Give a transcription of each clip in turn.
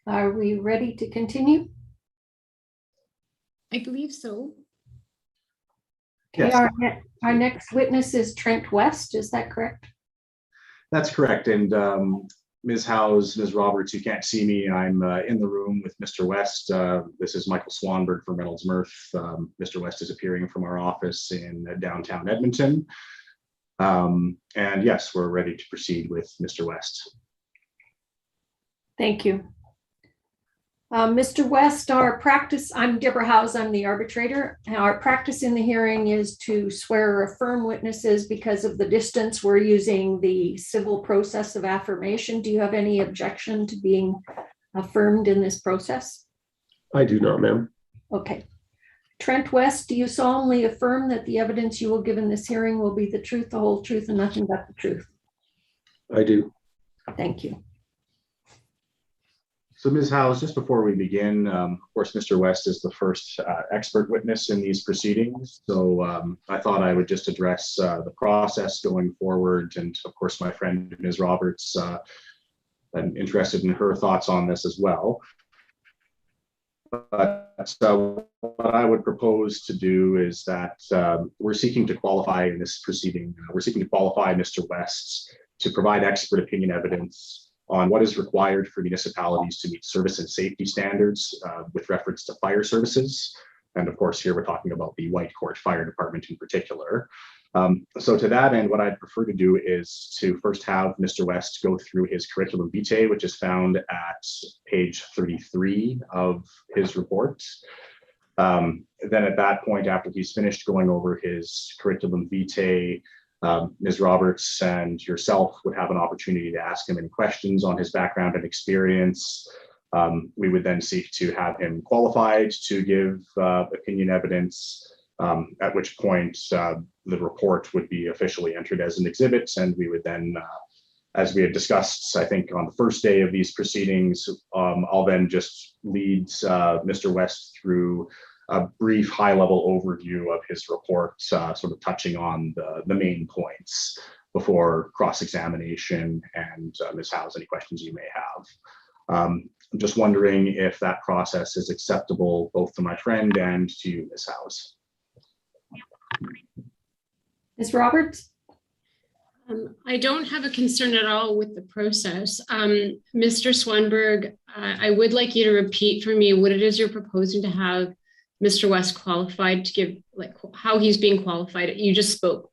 Are we ready to continue? I believe so. Okay, Yes. our next witness is Trent West, is that correct? That's correct. And Ms. Howes, Ms. Roberts, you can't see me. I'm in the room with Mr. West. This is Michael Swanberg from Reynolds Murph. Mr. West is appearing from our office in downtown Edmonton. And yes, we're ready to proceed with Mr. West. Thank you. Mr. West, our practice, I'm Deborah Howes, I'm the arbitrator. Our practice in the hearing is to swear or affirm witnesses. Because of the distance, we're using the civil process of affirmation. Do you have any objection to being affirmed in this process? I do not, ma'am. Okay. Trent West, do you solemnly affirm that the evidence you will give in this hearing will be the truth, the whole truth, and nothing but the truth? I do. Thank you. So Ms. Howes, just before we begin, of course, Mr. West is the first expert witness in these proceedings. So I thought I would just address the process going forward. And of course, my friend, Ms. Roberts, I'm interested in her thoughts on this as well. But what I would propose to do is that we're seeking to qualify in this proceeding. We're seeking to qualify Mr. West to provide expert opinion evidence on what is required for municipalities to meet service and safety standards with reference to fire services. And of course, here we're talking about the Whitecourt Fire Department in particular. So to that end, what I'd prefer to do is to first have Mr. West go through his curriculum vitae, which is found at page 33 of his report. Then at that point, after he's finished going over his curriculum vitae, Ms. Roberts and yourself would have an opportunity to ask him any questions on his background and experience. We would then seek to have him qualified to give opinion evidence, at which point the report would be officially entered as an exhibit. And we would then, as we had discussed, I think on the first day of these proceedings, I'll then just lead Mr. West through a brief high-level overview of his report, sort of touching on the main points before cross-examination and Ms. Howes, any questions you may have. I'm just wondering if that process is acceptable both to my friend and to you, Ms. Howes. Ms. Roberts? I don't have a concern at all with the process. Mr. Swanberg, I would like you to repeat for me what it is you're proposing to have Mr. West qualified to give, like how he's being qualified. You just spoke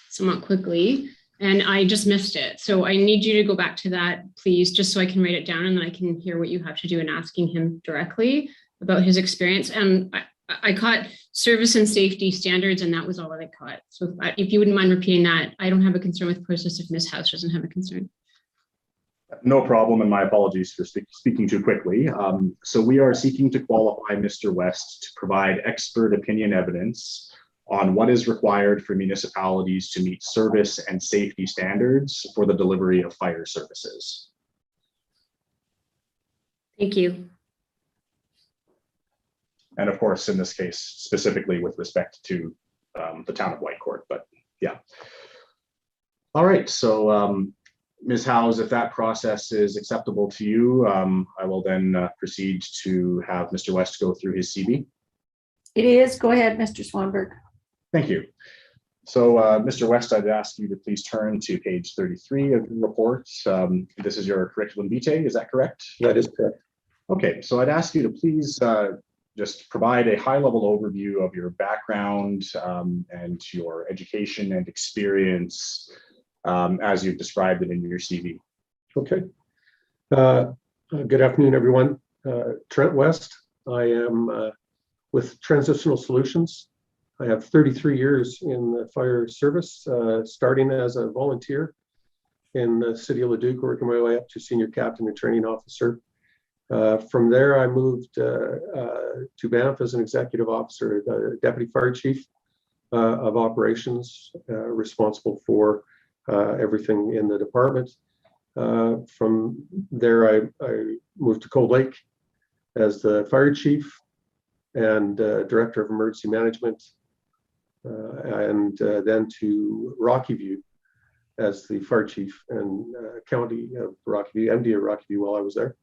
somewhat quickly and I just missed it. So I need you to go back to that, please, just so I can write it down and then I can hear what you have to do in asking him directly about his experience. And I caught service and safety standards and that was all that I caught. So if you wouldn't mind repeating that, I don't have a concern with process if Ms. House doesn't have a concern. No problem, and my apologies for speaking too quickly. So we are seeking to qualify Mr. West to provide expert opinion evidence on what is required for municipalities to meet service and safety standards for the delivery of fire services. Thank you. And of course, in this case, specifically with respect to the town of Whitecourt, but yeah. All right, so Ms. Howes, if that process is acceptable to you, I will then proceed to have Mr. West go through his CV. It is. Go ahead, Mr. Swanberg. Thank you. So Mr. West, I'd ask you to please turn to page 33 of the report. This is your curriculum vitae, is that correct? That is correct. Okay, so I'd ask you to please just provide a high-level overview of your background and your education and experience as you've described it in your CV. Okay. Good afternoon, everyone. Trent West. I am with Transitional Solutions. I have 33 years in the fire service, starting as a volunteer in the city of Leduc, working my way up to senior captain and training officer. From there, I moved to Banff as an executive officer, deputy fire chief of operations, responsible for everything in the department. From there, I moved to Cold Lake as the fire chief and director of emergency management, and then to Rocky View as the fire chief and county of Rocky View, MD of Rocky View while I was there.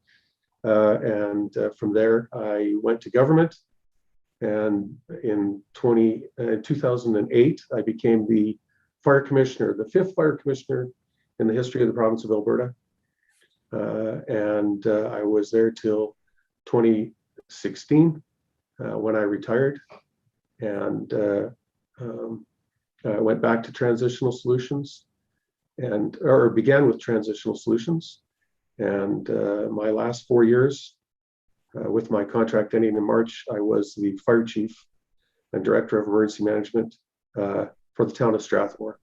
From there, I went to government. And in 2008, I became the fire commissioner, the 5th fire commissioner in the history of the province of Alberta. I was there till 2016 when I retired. I went back to Transitional Solutions or began with Transitional Solutions. My last 4 years, with my contract ending in March, I was the fire chief and director of emergency management for the town of Strathmore.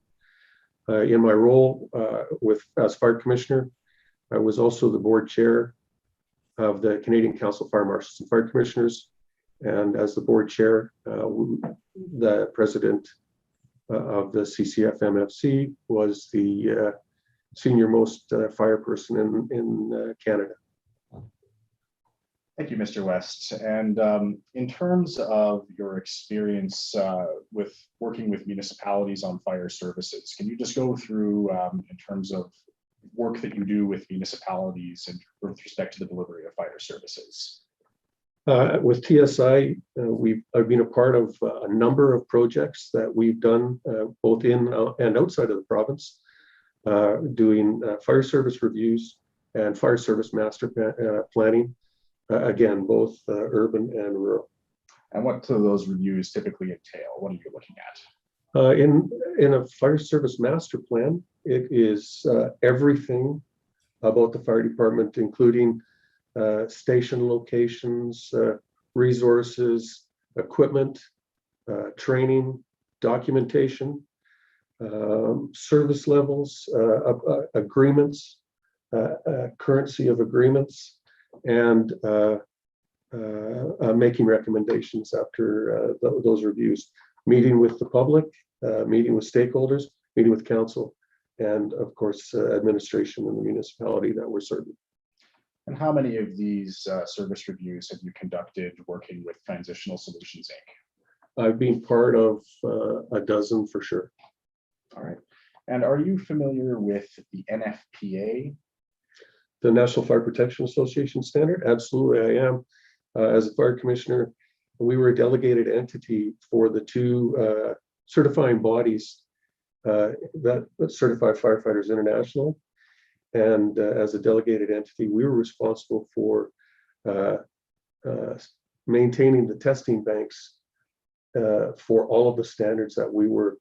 In my role as fire commissioner, I was also the board chair of the Canadian Council of Fire Marshals and Fire Commissioners. And as the board chair, the president of the CCF-MFC was the senior most fire person in Canada. Thank you, Mr. West. And in terms of your experience with working with municipalities on fire services, can you just go through in terms of work that you do with municipalities and with respect to the delivery of fire services? With TSI, I've been a part of a number of projects that we've done both in and outside of the province, doing fire service reviews and fire service master planning. Again, both urban and rural. And what do those reviews typically entail? What are you looking at? In a fire service master plan, it is everything about the fire department, including station locations, resources, equipment, training, documentation, service levels, agreements, currency of agreements, and making recommendations after those reviews, meeting with the public, meeting with stakeholders, meeting with council, and of course, administration in the municipality that we're serving. And how many of these service reviews have you conducted working with Transitional Solutions, Inc.? I've been part of a dozen for sure. All right. And are you familiar with the NFPA? The National Fire Protection Association standard? Absolutely, I am. As a fire commissioner, we were a delegated entity for the two certifying bodies that certify Firefighters International. And as a delegated entity, we were responsible for maintaining the testing banks for all of the standards that we were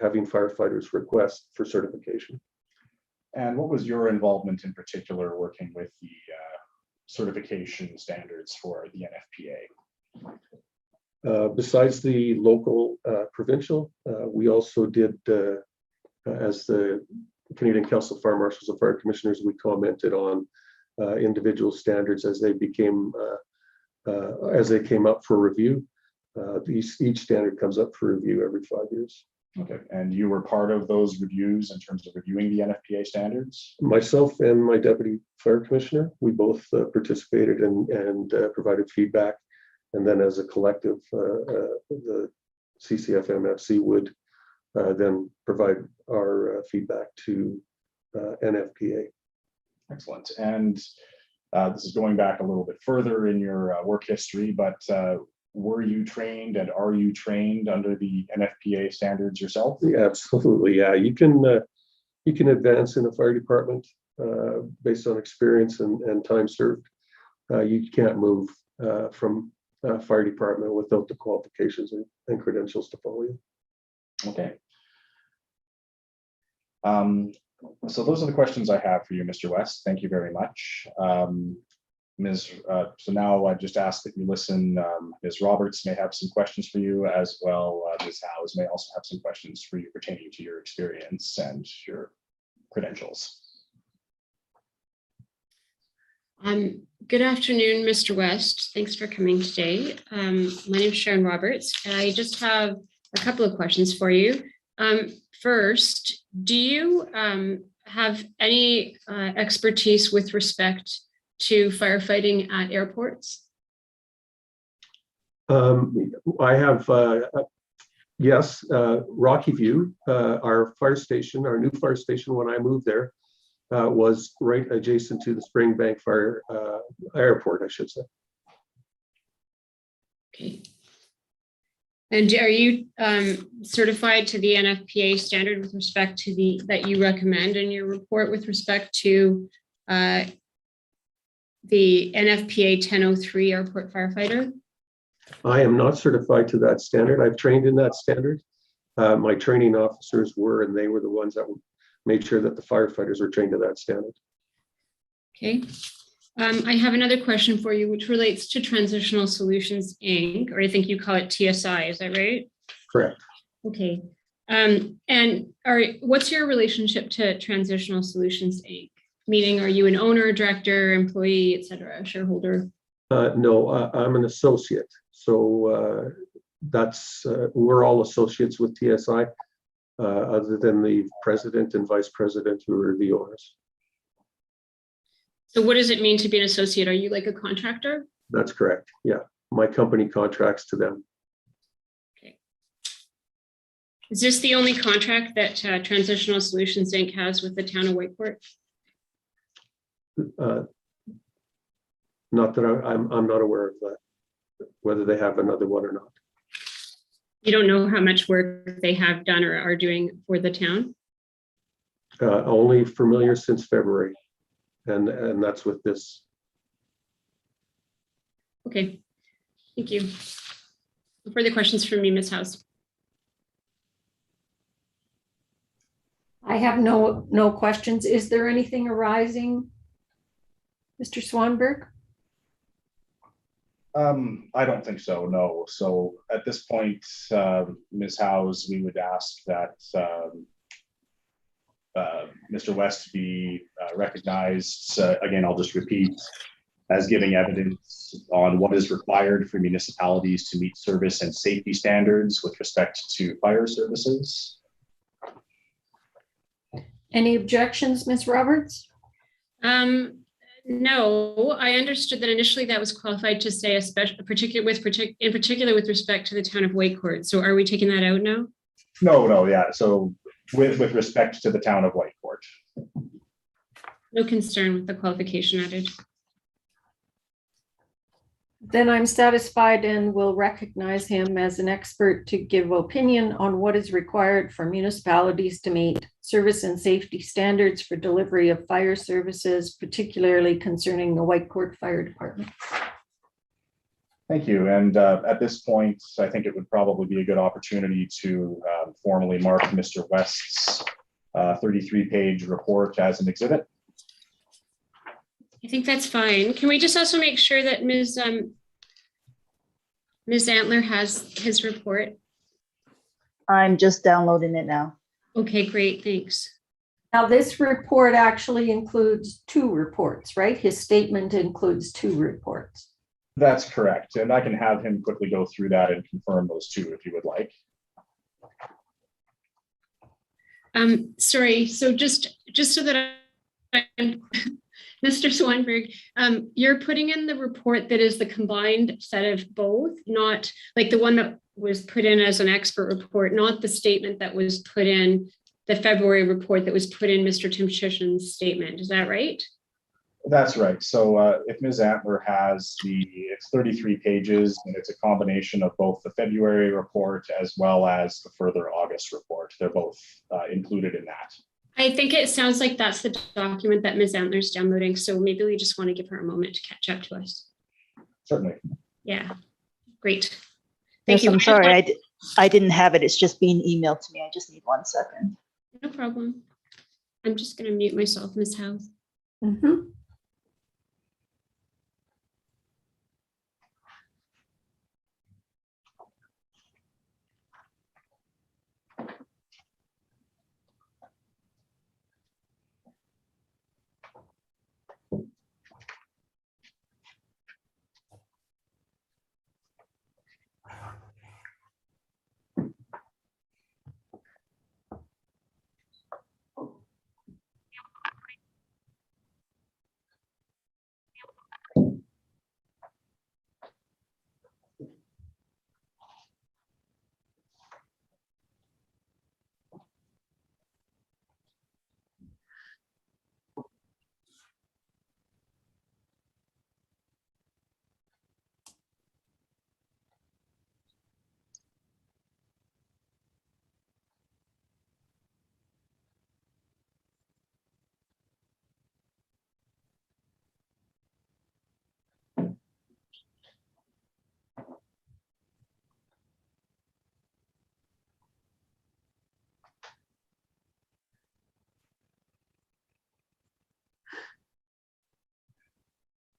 having firefighters request for certification. And what was your involvement in particular working with the certification standards for the NFPA? Besides the local provincial, we also did, as the Canadian Council of Fire Marshals and Fire Commissioners, we commented on individual standards as they became, as they came up for review. Each standard comes up for review every 5 years. Okay, and you were part of those reviews in terms of reviewing the NFPA standards? Myself and my deputy fire commissioner, we both participated and provided feedback. And then as a collective, the CCF-MFC would then provide our feedback to NFPA. Excellent. And this is going back a little bit further in your work history, but were you trained and are you trained under the NFPA standards yourself? Yeah, absolutely. Yeah, you can advance in a fire department based on experience and time served. You can't move from a fire department without the qualifications and credentials to follow you. Okay. So those are the questions I have for you, Mr. West. Thank you very much. So now I just ask that you listen. Ms. Roberts may have some questions for you as well. Ms. Howes may also have some questions for you pertaining to your experience and your credentials. Good afternoon, Mr. West. Thanks for coming today. My name is Sharon Roberts, and I just have a couple of questions for you. First, do you have any expertise with respect to firefighting at airports? I have, yes, Rocky View, our fire station, our new fire station when I moved there, was right adjacent to the Springbank Fire Airport, I should say. Okay. And are you certified to the NFPA standard with respect to that you recommend in your report with respect to the NFPA 1003 airport firefighter? I am not certified to that standard. I've trained in that standard. My training officers were, and they were the ones that made sure that the firefighters were trained to that standard. Okay. I have another question for you, which relates to Transitional Solutions, Inc., or I think you call it TSI, is that right? Correct. Okay. And what's your relationship to Transitional Solutions, Inc.? Meaning, are you an owner, director, employee, et cetera, shareholder? No, I'm an associate. So we're all associates with TSI, other than the president and vice president who are the owners. So what does it mean to be an associate? Are you like a contractor? That's correct. Yeah. My company contracts to them. Okay. Is this the only contract that Transitional Solutions Inc. has with the town of Whitecourt? Not that I'm not aware of that, whether they have another one or not. You don't know how much work they have done or are doing for the town? Only familiar since February. And that's with this. Okay, thank you. No further questions from me, Ms. House. I have no questions. Is there anything arising, Mr. Swanberg? I don't think so, no. So at this point, Ms. Howes, we would ask that Mr. West be recognized. Again, I'll just repeat, as giving evidence on what is required for municipalities to meet service and safety standards with respect to fire services. Any objections, Ms. Roberts? No, I understood that initially that was qualified to say in particular with respect to the town of Whitecourt. So are we taking that out now? No, yeah. So with respect to the town of Whitecourt. No concern with the qualification added. Then I'm satisfied and will recognize him as an expert to give opinion on what is required for municipalities to meet service and safety standards for delivery of fire services, particularly concerning the Whitecourt Fire Department. Thank you. And at this point, I think it would probably be a good opportunity to formally mark Mr. West's 33-page report as an exhibit. I think that's fine. Can we just also make sure that Ms. Antler has his report? I'm just downloading it now. Okay, great, thanks. Now, this report actually includes 2 reports, right? His statement includes 2 reports. That's correct. And I can have him quickly go through that and confirm those 2 if you would like. Sorry, so just so that I'm Mr. Swanberg, you're putting in the report that is the combined set of both, not like the one that was put in as an expert report, not the statement that was put in the February report that was put in Mr. Timchishin's statement. Is that right? That's right. So if Ms. Antler has it's 33 pages, and it's a combination of both the February report as well as the further August report. They're both included in that. I think it sounds like that's the document that Ms. Antler's downloading. So maybe we just want to give her a moment to catch up to us. Certainly. Yeah, great. Thank Yes, you. I'm sorry, I didn't have it. It's just being emailed to me. I just need 1 second. No problem. I'm just going to mute myself, Ms. House. Mm-hmm.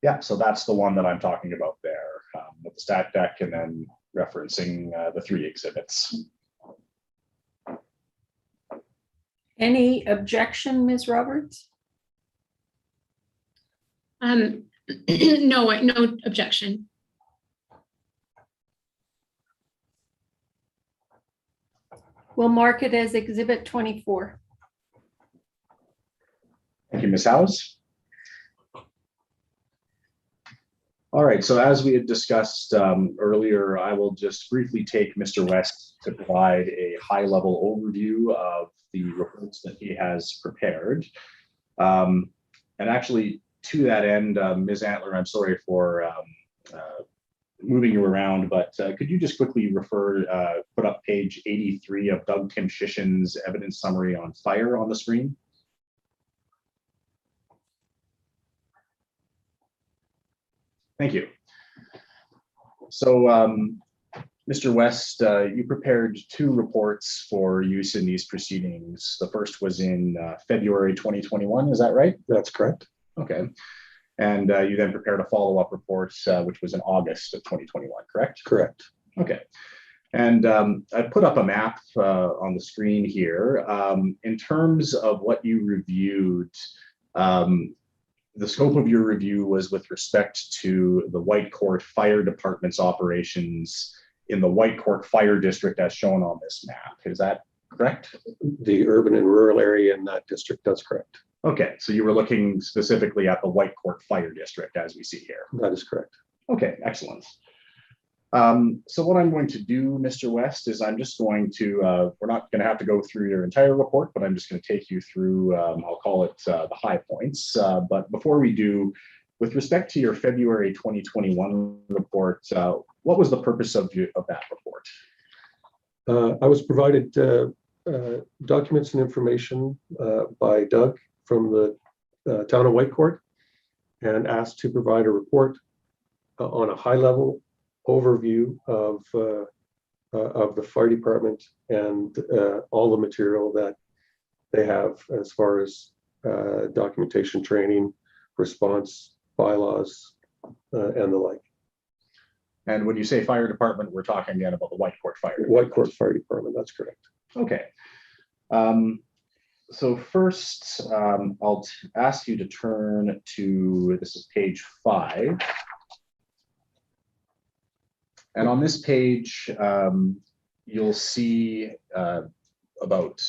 Yeah, so that's the one that I'm talking about there, with the stat deck and then referencing the 3 exhibits. Any objection, Ms. Roberts? No, no objection. We'll mark it as Exhibit 24. Thank you, Ms. Howes. All right, so as we had discussed earlier, I will just briefly take Mr. West to provide a high-level overview of the reports that he has prepared. And actually, to that end, Ms. Antler, I'm sorry for moving you around, but could you just quickly put up page 83 of Doug Timshishin's evidence summary on fire on the screen? Thank you. So, Mr. West, you prepared 2 reports for use in these proceedings. The first was in February 2021, is that right? That's correct. Okay. And you then prepared a follow-up report, which was in August of 2021, correct? Correct. Okay. And I put up a map on the screen here. In terms of what you reviewed, the scope of your review was with respect to the Whitecourt Fire Department's operations in the Whitecourt Fire District as shown on this map. Is that correct? The urban and rural area in that district, that's correct. Okay, so you were looking specifically at the Whitecourt Fire District as we see here. That is correct. Okay, excellent. So what I'm going to do, Mr. West, is I'm just going to, we're not going to have to go through your entire report, but I'm just going to take you through, I'll call it the high points. But before we do, with respect to your February 2021 report, what was the purpose of that report? I was provided documents and information by Doug from the town of Whitecourt and asked to provide a report on a high-level overview of the fire department and all the material that they have as far as documentation, training, response, bylaws, and the like. And when you say fire department, we're talking again about the Whitecourt Fire Department. Whitecourt Fire Department, that's correct. Okay. So first, I'll ask you to turn to, this is page 5. And on this page, you'll see about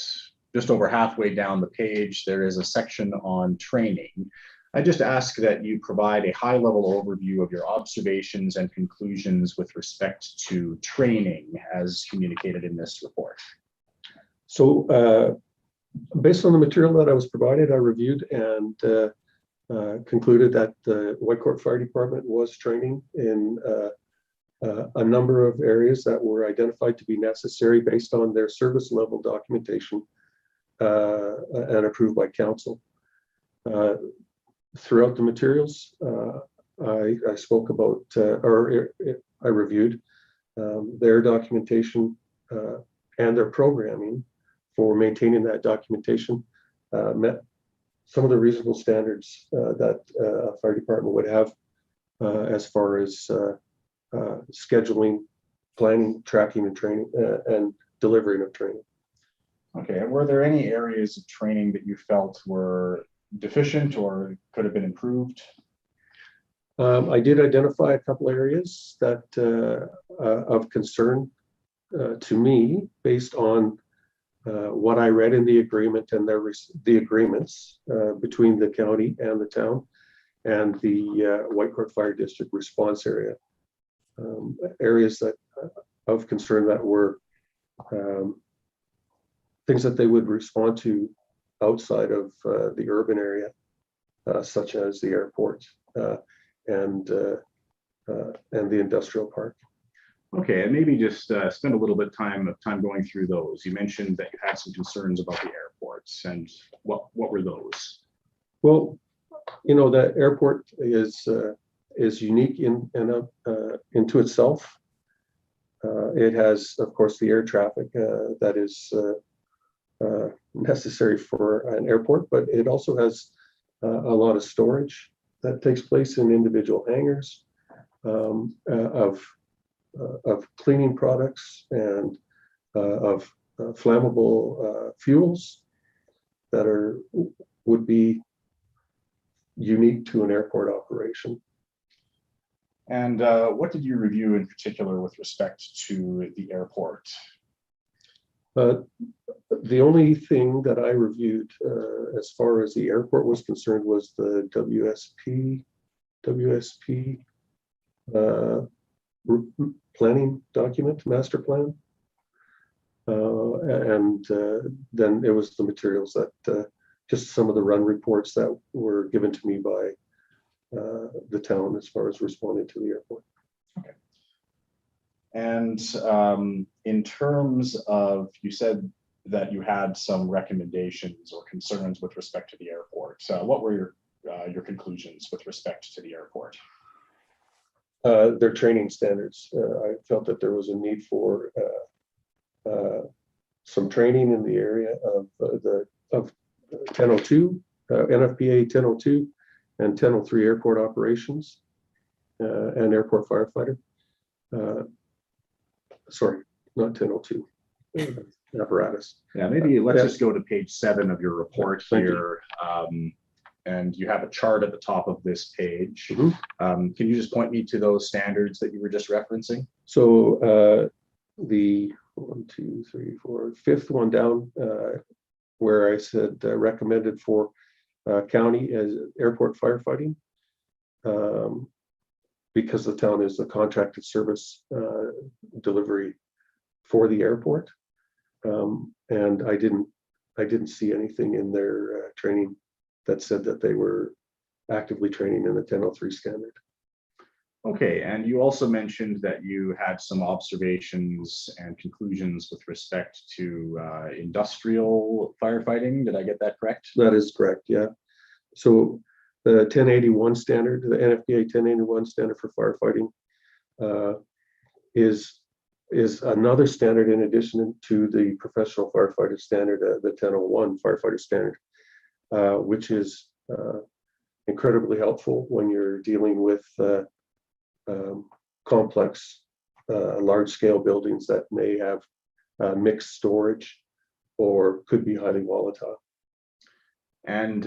just over halfway down the page, there is a section on training. I just ask that you provide a high-level overview of your observations and conclusions with respect to training as communicated in this report. So based on the material that I was provided, I reviewed and concluded that the Whitecourt Fire Department was training in a number of areas that were identified to be necessary based on their service level documentation and approved by council. Throughout the materials, I spoke about, or I reviewed their documentation and their programming for maintaining that documentation met some of the reasonable standards that a fire department would have as far as scheduling, planning, tracking, and training, and delivering of training. Okay, and were there any areas of training that you felt were deficient or could have been improved? I did identify a couple areas that of concern to me based on what I read in the agreement and the agreements between the county and the town and the Whitecourt Fire District response area. Areas that of concern that were things that they would respond to outside of the urban area, such as the airport and the industrial park. Okay, and maybe just spend a little bit of time going through those. You mentioned that you had some concerns about the airports, and what were those? Well, you know, the airport is unique into itself. It has, of course, the air traffic that is necessary for an airport, but it also has a lot of storage that takes place in individual hangars of cleaning products and of flammable fuels that would be unique to an airport operation. And what did you review in particular with respect to the airport? The only thing that I reviewed as far as the airport was concerned was the WSP planning document, master plan. And then it was the materials that just some of the run reports that were given to me by the town as far as responding to the airport. Okay. And in terms of, you said that you had some recommendations or concerns with respect to the airport. What were your conclusions with respect to the airport? Their training standards. I felt that there was a need for some training in the area of 1002, NFPA 1002 and 1003 airport operations and airport firefighter. Sorry, not 1002. Apparatus. Yeah, maybe let's just go to page 7 of your report here. And you have a chart at the top of this page. Mm-hmm. Can you just point me to those standards that you were just referencing? So the 1, 2, 3, 4, 5th one down, where I said recommended for county as airport firefighting, because the town is the contracted service delivery for the airport. And I didn't see anything in their training that said that they were actively training in the 1003 standard. Okay, and you also mentioned that you had some observations and conclusions with respect to industrial firefighting. Did I get that correct? That is correct, yeah. So the 1081 standard, the NFPA 1081 standard for firefighting is another standard in addition to the professional firefighter standard, the 1001 firefighter standard, which is incredibly helpful when you're dealing with complex, large-scale buildings that may have mixed storage or could be highly volatile. And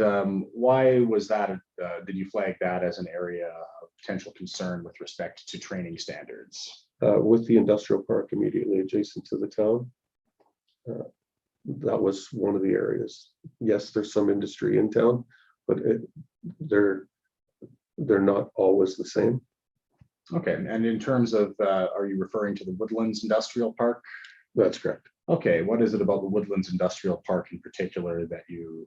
why was that? Did you flag that as an area of potential concern with respect to training standards? With the industrial park immediately adjacent to the town, that was one of the areas. Yes, there's some industry in town, but they're not always the same. Okay, and in terms of, are you referring to the Woodlands Industrial Park? That's correct. Okay, what is it about the Woodlands Industrial Park in particular that you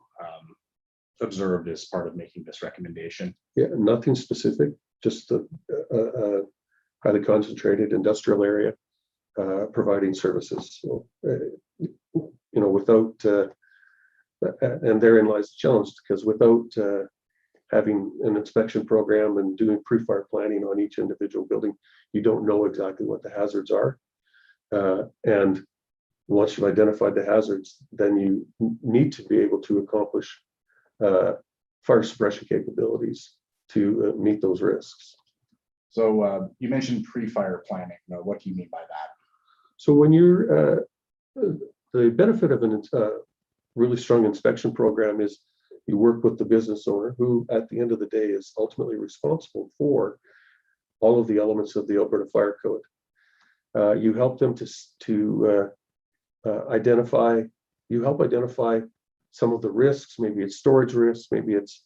observed as part of making this recommendation? Yeah, nothing specific, just a highly concentrated industrial area providing services. So, without, and therein lies the challenge, because without having an inspection program and doing pre-fire planning on each individual building, you don't know exactly what the hazards are. And once you've identified the hazards, then you need to be able to accomplish fire suppression capabilities to meet those risks. So you mentioned pre-fire planning. What do you mean by that? So when you're, the benefit of a really strong inspection program is you work with the business owner, who at the end of the day is ultimately responsible for all of the elements of the Alberta Fire Code. You help them to identify some of the risks. Maybe it's storage risks, maybe it's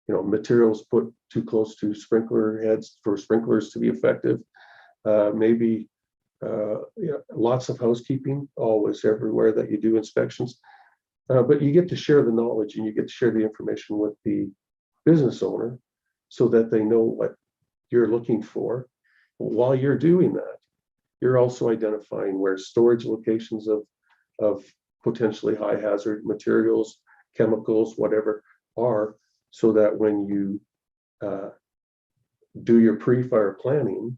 materials put too close to sprinkler heads for sprinklers to be effective. Maybe lots of housekeeping always everywhere that you do inspections. But you get to share the knowledge and you get to share the information with the business owner so that they know what you're looking for. While you're doing that, you're also identifying where storage locations of potentially high hazard materials, chemicals, whatever are, so that when you do your pre-fire planning,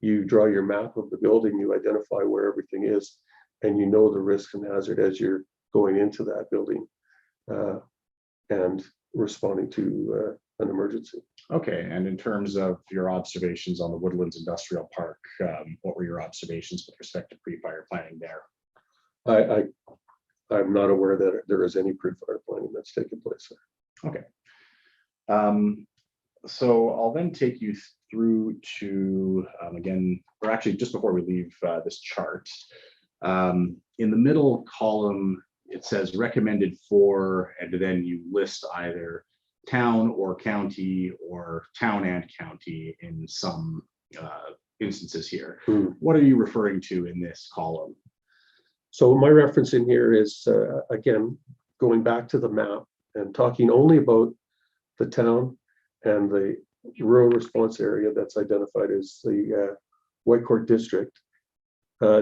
you draw your map of the building, you identify where everything is, and you know the risk and hazard as you're going into that building and responding to an emergency. Okay, and in terms of your observations on the Woodlands Industrial Park, what were your observations with respect to pre-fire planning there? I'm not aware that there is any pre-fire planning that's taken place there. Okay. So I'll then take you through to, again, or actually just before we leave this chart, in the middle column, it says recommended for, and then you list either town or county or town and county in some instances here. What are you referring to in this column? So my reference in here is, again, going back to the map and talking only about the town and the rural response area that's identified as the Whitecourt district.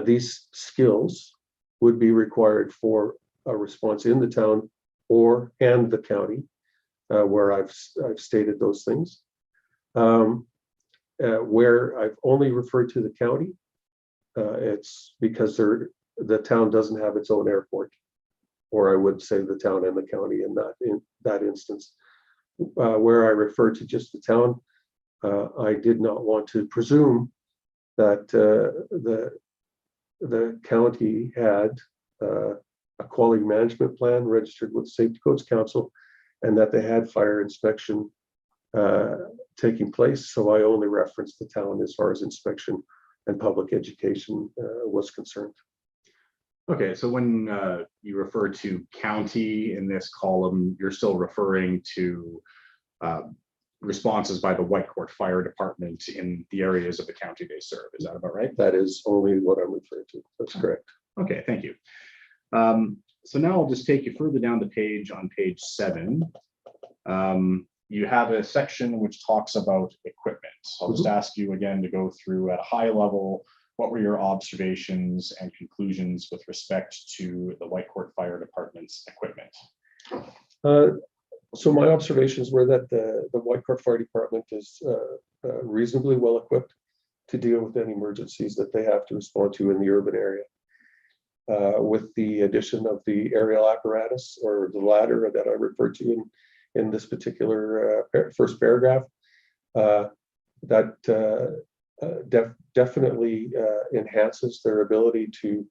These skills would be required for a response in the town and the county, where I've stated those things. Where I've only referred to the county, it's because the town doesn't have its own airport, or I would say the town and the county in that instance. Where I refer to just the town, I did not want to presume that the county had a quality management plan registered with Safety Codes Council, and that they had fire inspection taking place. So I only referenced the town as far as inspection and public education was concerned. Okay, so when you refer to county in this column, you're still referring to responses by the Whitecourt Fire Department in the areas of the county they serve. Is that about right? That is only what I'm referring to. That's correct. Okay, thank you. So now I'll just take you further down the page on page 7. You have a section which talks about equipment. So I'll just ask you again to go through at a high level, what were your observations and conclusions with respect to the Whitecourt Fire Department's equipment? So my observations were that the Whitecourt Fire Department is reasonably well equipped to deal with any emergencies that they have to respond to in the urban area. With the addition of the aerial apparatus or the ladder that I referred to in this particular first paragraph, that definitely enhances their ability to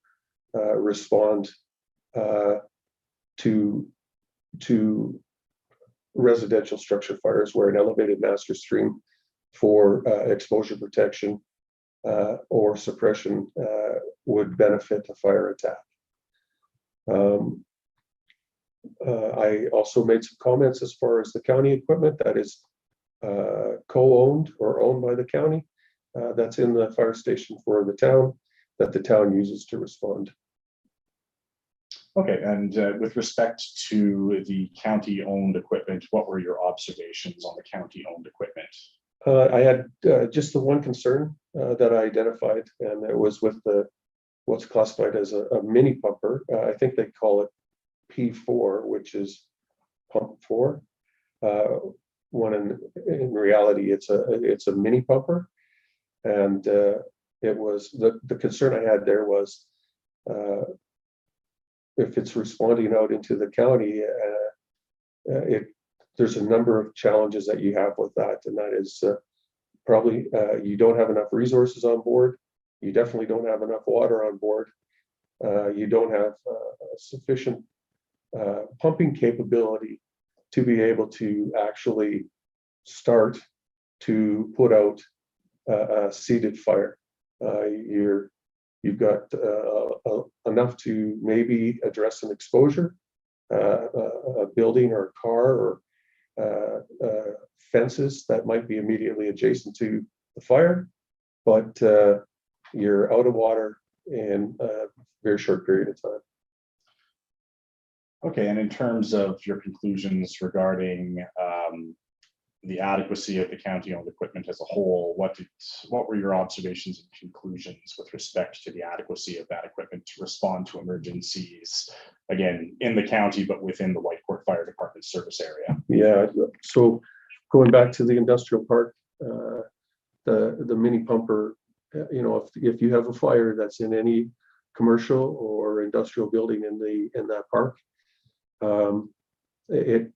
respond to residential structure fires where an elevated master stream for exposure protection or suppression would benefit a fire attack. I also made some comments as far as the county equipment that is co-owned or owned by the county, that's in the fire station for the town, that the town uses to respond. Okay, and with respect to the county-owned equipment, what were your observations on the county-owned equipment? I had just the one concern that I identified, and it was with what's classified as a mini pumper. I think they call it P4, which is pump 4. When in reality it's a mini pumper, and it was the concern I had there was if it's responding out into the county, there's a number of challenges that you have with that, and that is probably you don't have enough resources on board. You definitely don't have enough water on board. You don't have sufficient pumping capability to be able to actually start to put out a seeded fire. You've got enough to maybe address an exposure, a building or a car or fences that might be immediately adjacent to the fire, but you're out of water in a very short period of time. Okay, and in terms of your conclusions regarding the adequacy of the county-owned equipment as a whole, what were your observations and conclusions with respect to the adequacy of that equipment to respond to emergencies, again, in the county, but within the Whitecourt Fire Department service area? Yeah, so going back to the industrial park, the mini pumper, if you have a fire that's in any commercial or industrial building in that park, it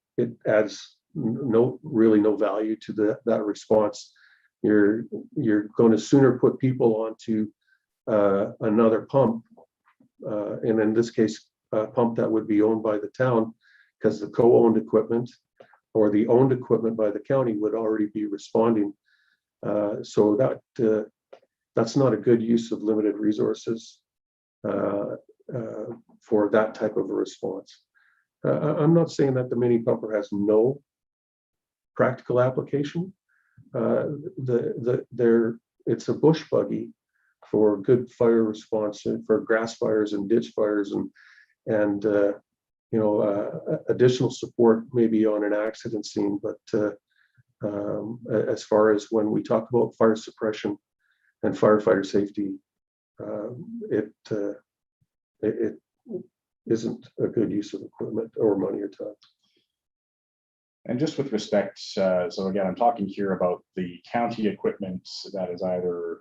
adds really no value to that response. You're going to sooner put people onto another pump, and in this case, a pump that would be owned by the town, because the co-owned equipment or the owned equipment by the county would already be responding. So that's not a good use of limited resources for that type of a response. I'm not saying that the mini pumper has no practical application. It's a bush buggy for good fire response, for grass fires and ditch fires, and additional support maybe on an accident scene. But as far as when we talk about fire suppression and firefighter safety, it isn't a good use of equipment or money or time. And just with respect, so again, I'm talking here about the county equipment that is either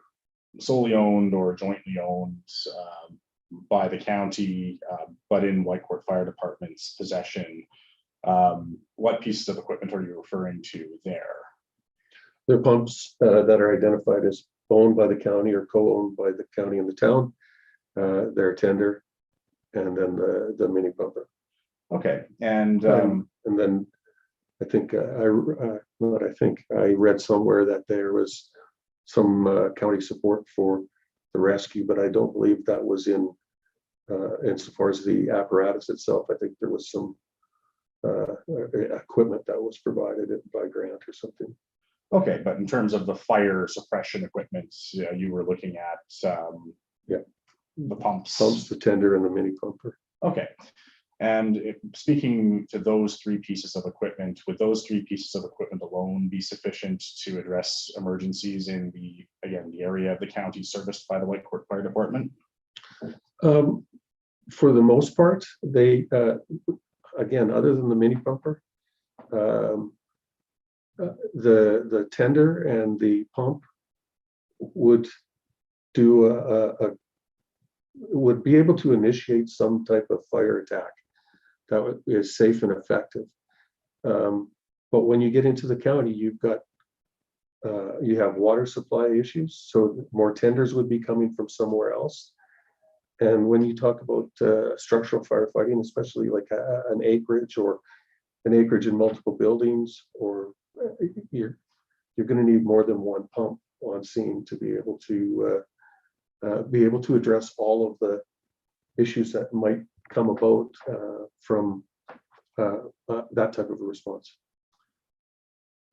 solely owned or jointly owned by the county, but in Whitecourt Fire Department's possession. What pieces of equipment are you referring to there? They're pumps that are identified as owned by the county or co-owned by the county and the town. They're a tender, and then the mini pumper. Okay, and then I think I read somewhere that there was some county support for the rescue, but I don't believe that was in insofar as the apparatus itself. I think there was some equipment that was provided by grant or something. Okay, but in terms of the fire suppression equipment, you were looking at the pumps, the tender, and the mini pumper. Okay. And speaking to those three pieces of equipment, would those three pieces of equipment alone be sufficient to address emergencies in the area of the county serviced by the Whitecourt Fire Department? For the most part, they, again, other than the mini pumper, the tender and the pump would do would be able to initiate some type of fire attack that is safe and effective. But when you get into the county, you've got you have water supply issues, so more tenders would be coming from somewhere else. And when you talk about structural firefighting, especially like an acreage or an acreage in multiple buildings, or you're going to need more than one pump on scene to be able to address all of the issues that might come about from that type of a response.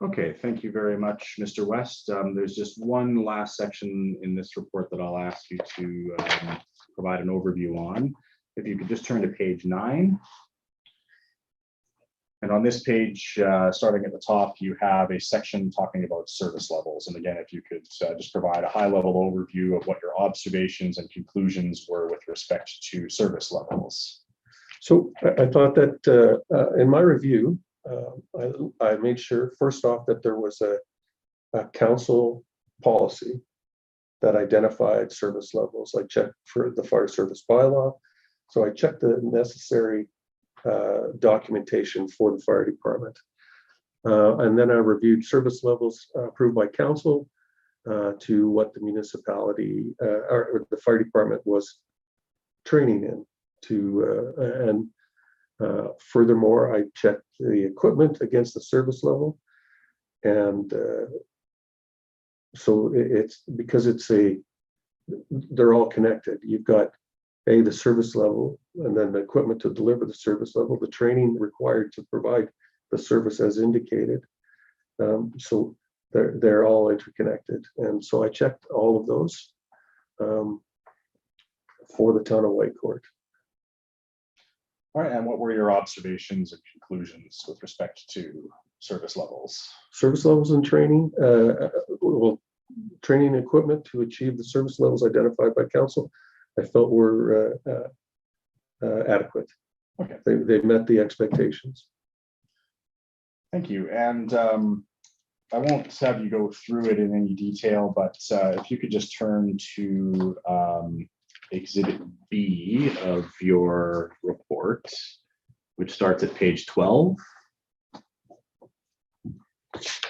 Okay, thank you very much, Mr. West. There's just one last section in this report that I'll ask you to provide an overview on. If you could just turn to page 9. And on this page, starting at the top, you have a section talking about service levels. And again, if you could just provide a high-level overview of what your observations and conclusions were with respect to service levels. So I thought that in my review, I made sure, first off, that there was a council policy that identified service levels. I checked for the fire service bylaw. So I checked the necessary documentation for the fire department. And then I reviewed service levels approved by council to what the municipality or the fire department was training in to, furthermore, I checked the equipment against the service level. And so it's because they're all connected. You've got the service level, and then the equipment to deliver the service level, the training required to provide the service as indicated. So they're all interconnected. And so I checked all of those for the town of Whitecourt. All right, and what were your observations and conclusions with respect to service levels? Service levels and training, well, training equipment to achieve the service levels identified by council, I felt were adequate. Okay. They met the expectations. Thank you. And I won't have you go through it in any detail, but if you could just turn to Exhibit B of your report, which starts at page 12. Yes.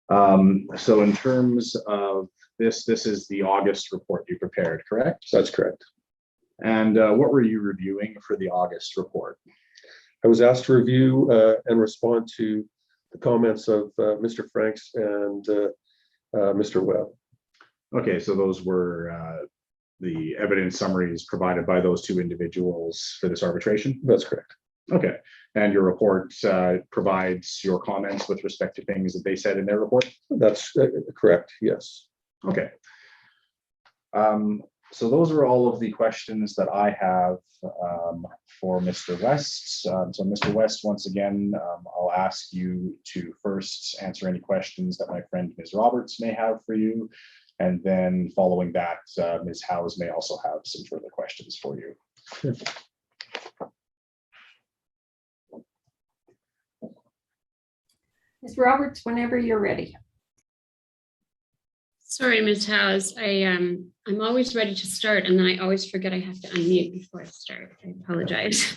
So in terms of this is the August report you prepared, correct? That's correct. And what were you reviewing for the August report? I was asked to review and respond to the comments of Mr. Franks and Mr. Webb. Okay, so those were the evidence summaries provided by those two individuals for this arbitration? That's correct. Okay, and your report provides your comments with respect to things that they said in their report? That's correct, yes. Okay. So those are all of the questions that I have for Mr. West. So Mr. West, once again, I'll ask you to first answer any questions that my friend Ms. Roberts may have for you. And then following that, Ms. Howes may also have some further questions for you. Sure. Ms. Roberts, whenever you're ready. Sorry, Ms. Howes, I'm always ready to start, and then I always forget I have to unmute before I start. I apologize.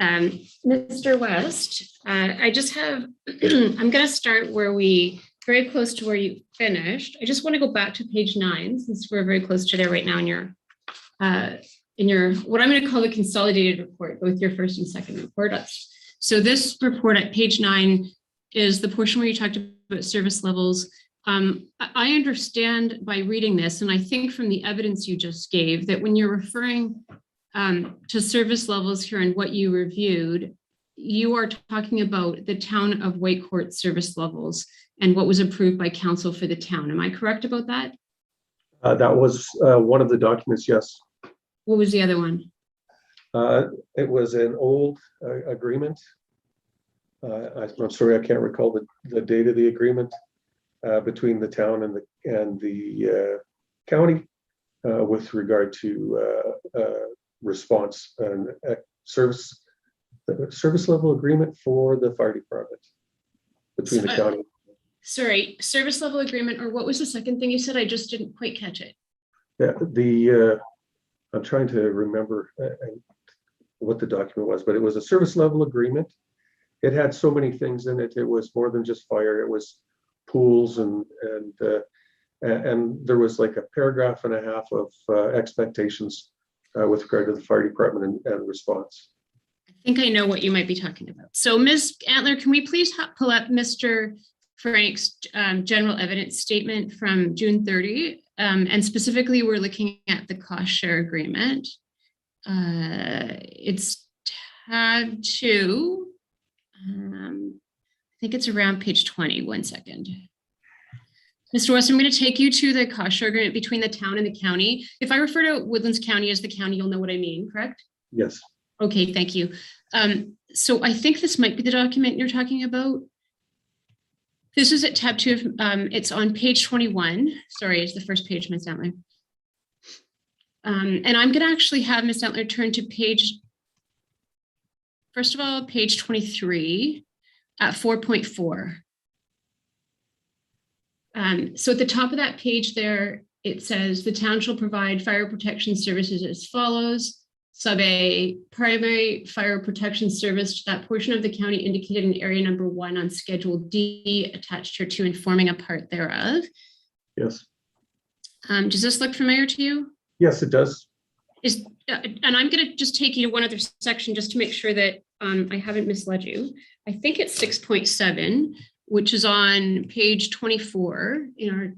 Mr. West, I just have, I'm going to start where very close to where you finished. I just want to go back to page 9, since we're very close to there right now in your what I'm going to call the consolidated report, both your first and second report. So this report at page 9 is the portion where you talked about service levels. I understand by reading this, and I think from the evidence you just gave, that when you're referring to service levels here and what you reviewed, you are talking about the town of Whitecourt service levels and what was approved by council for the town. Am I correct about that? That was one of the documents, yes. What was the other one? It was an old agreement. I'm sorry, I can't recall the date of the agreement between the town and the county with regard to response and service level agreement for the fire department between the county. Sorry, service level agreement, or what was the second thing you said? I just didn't quite catch it. Yeah, I'm trying to remember what the document was, but it was a service level agreement. It had so many things in it. It was more than just fire. It was pools and there was like a paragraph and a half of expectations with regard to the fire department and response. I think I know what you might be talking about. So Ms. Antler, can we please pull up Mr. Frank's general evidence statement from June 30? And specifically, we're looking at the cost share agreement. It's tab 2. I think it's around page 20. 1 second. Mr. West, I'm going to take you to the cost share agreement between the town and the county. If I refer to Woodlands County as the county, you'll know what I mean, correct? Yes. Okay, thank you. So I think this might be the document you're talking about. This is at tab 2. It's on page 21. Sorry, it's the first page, Ms. Antler. And I'm going to actually have Ms. Antler turn to page, first of all, page 23 at 4.4. So at the top of that page there, it says the town shall provide fire protection services as follows. Sub A, primary fire protection service to that portion of the county indicated in area number 1 on Schedule D, attached here to informing a part thereof. Yes. Does this look familiar to you? Yes, it does. And I'm going to just take you to one other section just to make sure that I haven't misled you. I think it's 6.7, which is on page 24 in our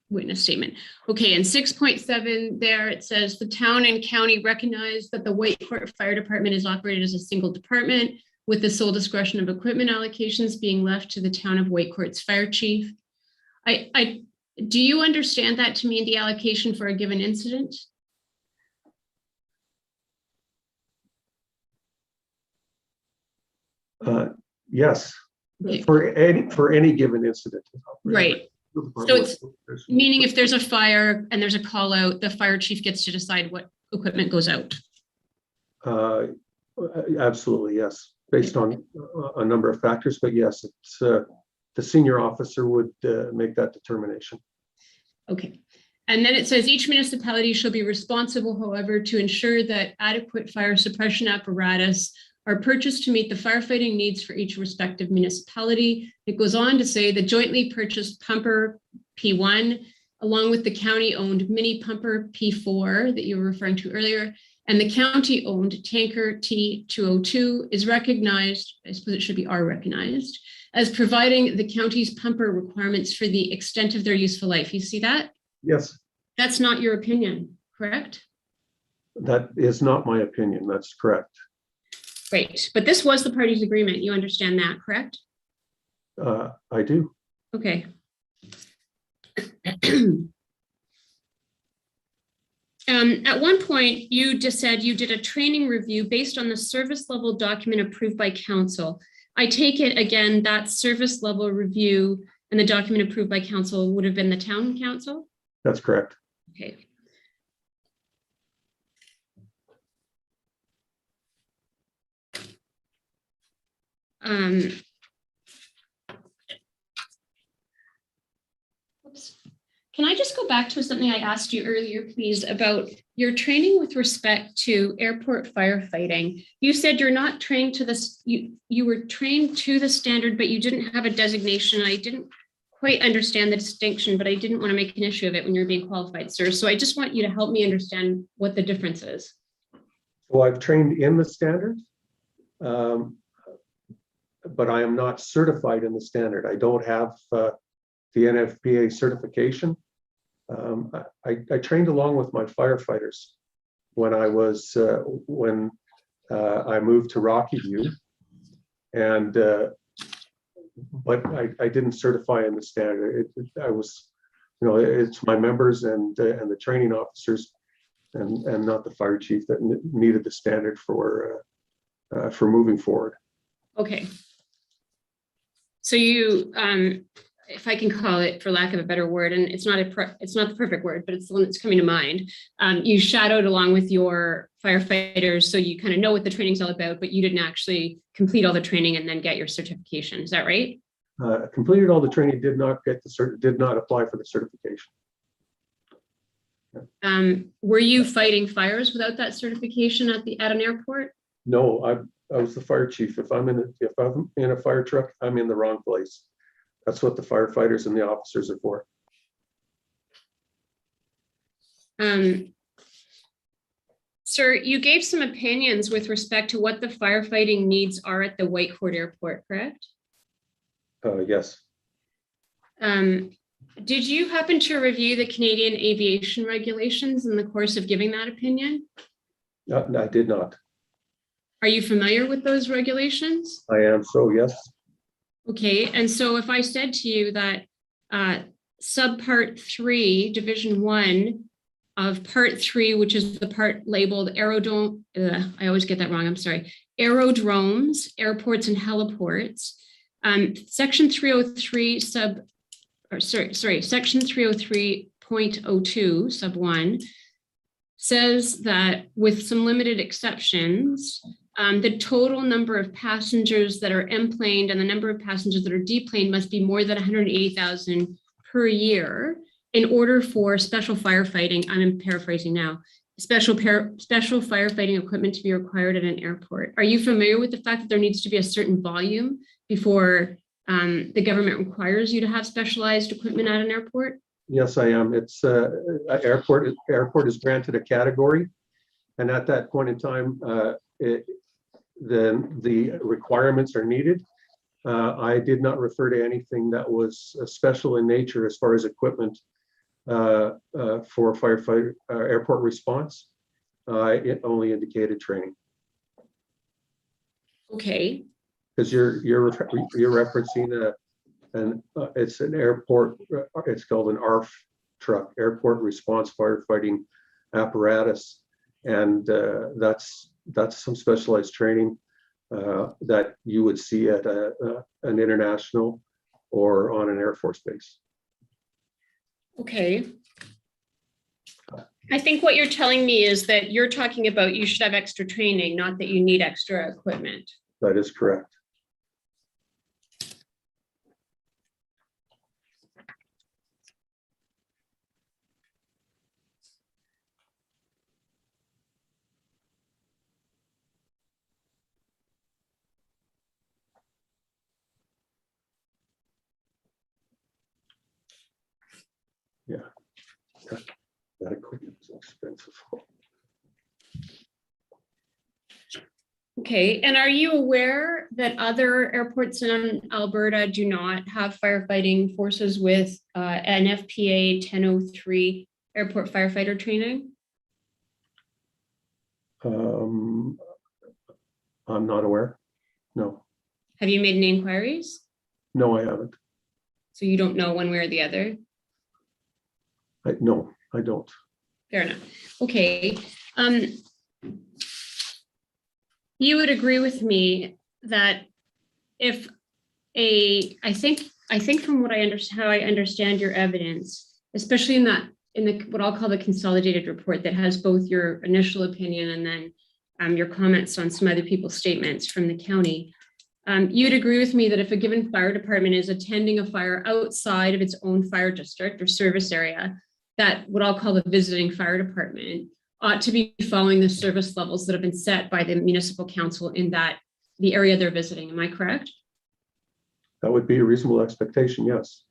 witness statement. Okay, in 6.7 there, it says the town and county recognize that the Whitecourt Fire Department is operated as a single department with the sole discretion of equipment allocations being left to the town of Whitecourt's fire chief. Do you understand that to mean the allocation for a given incident? Yes, Okay. for any given incident. Right. So it's meaning if there's a fire and there's a call out, the fire chief gets to decide what equipment goes out. Absolutely, yes. Based on a number of factors, but yes, it's the senior officer would make that determination. Okay. And then it says each municipality shall be responsible, however, to ensure that adequate fire suppression apparatus are purchased to meet the firefighting needs for each respective municipality. It goes on to say the jointly purchased pumper P1, along with the county-owned mini pumper P4 that you were referring to earlier, and the county-owned tanker T202 is recognized, I suppose it should be are recognized, as providing the county's pumper requirements for the extent of their useful life. You see that? Yes, That's not your opinion, correct? that is not my opinion. That's correct. Right, but this was the parties' agreement. You understand that, correct? I do. Okay. At one point, you just said you did a training review based on the service level document approved by council. I take it again, that service level review and the document approved by council would have been the town council? That's correct. Okay. Oops. Can I just go back to something I asked you earlier, please, about your training with respect to airport firefighting? You said you're not trained to this, you were trained to the standard, but you didn't have a designation. I didn't quite understand the distinction, but I didn't want to make an issue of it when you're being qualified, sir. So I just want you to help me understand what the difference is. Well, I've trained in the standard, but I am not certified in the standard. I don't have the NFPA certification. I trained along with my firefighters when I was I moved to Rocky View, and but I didn't certify in the standard. I was, it's my members and the training officers, and not the fire chief that needed the standard for moving forward. Okay. So you, if I can call it, for lack of a better word, and it's not the perfect word, but it's the one that's coming to mind. You shadowed along with your firefighters, so you kind of know what the training's all about, but you didn't actually complete all the training and then get your certification. Is that right? Completed all the training, did not apply for the certification. Were you fighting fires without that certification at an airport? No, I was the fire chief. If I'm in a fire truck, I'm in the wrong place. That's what the firefighters and the officers are for. Sir, you gave some opinions with respect to what the firefighting needs are at the Whitecourt Airport, correct? Yes. Did you happen to review the Canadian aviation regulations in the course of giving that opinion? I did not. Are you familiar with those regulations? I am, so yes. Okay, and so if I said to you that subpart 3, division 1 of part 3, which is the part labeled aerodrome, I always get that wrong, I'm sorry, aerodromes, airports and heliports, section 303 section 303.02 sub 1 says that with some limited exceptions, the total number of passengers that are emplaned and the number of passengers that are deplaned must be more than 180,000 per year in order for special firefighting, I'm paraphrasing now, special firefighting equipment to be required at an airport. Are you familiar with the fact that there needs to be a certain volume before the government requires you to have specialized equipment at an airport? Yes, I am. It's airport is granted a category, and at that point in time, the requirements are needed. I did not refer to anything that was special in nature as far as equipment for firefighter airport response. It only indicated training. Okay. Because you're referencing it's an airport. It's called an ARF truck, airport response firefighting apparatus, and that's some specialized training that you would see at an international or on an Air Force base. Okay. I think what you're telling me is that you're talking about you should have extra training, not that you need extra equipment. That is correct. Yeah. That equipment is expensive. Okay, and are you aware that other airports in Alberta do not have firefighting forces with an FPA 1003 airport firefighter training? I'm not aware. No, Have you made any inquiries? no, I haven't. So you don't know one way or the other? No, I don't. Fair enough. Okay. You would agree with me that if I think from what I understand, how I understand your evidence, especially in the what I'll call the consolidated report that has both your initial opinion and then your comments on some other people's statements from the county. You'd agree with me that if a given fire department is attending a fire outside of its own fire district or service area, that what I'll call the visiting fire department ought to be following the service levels that have been set by the municipal council in the area they're visiting. Am I correct? That would be a reasonable expectation, yes.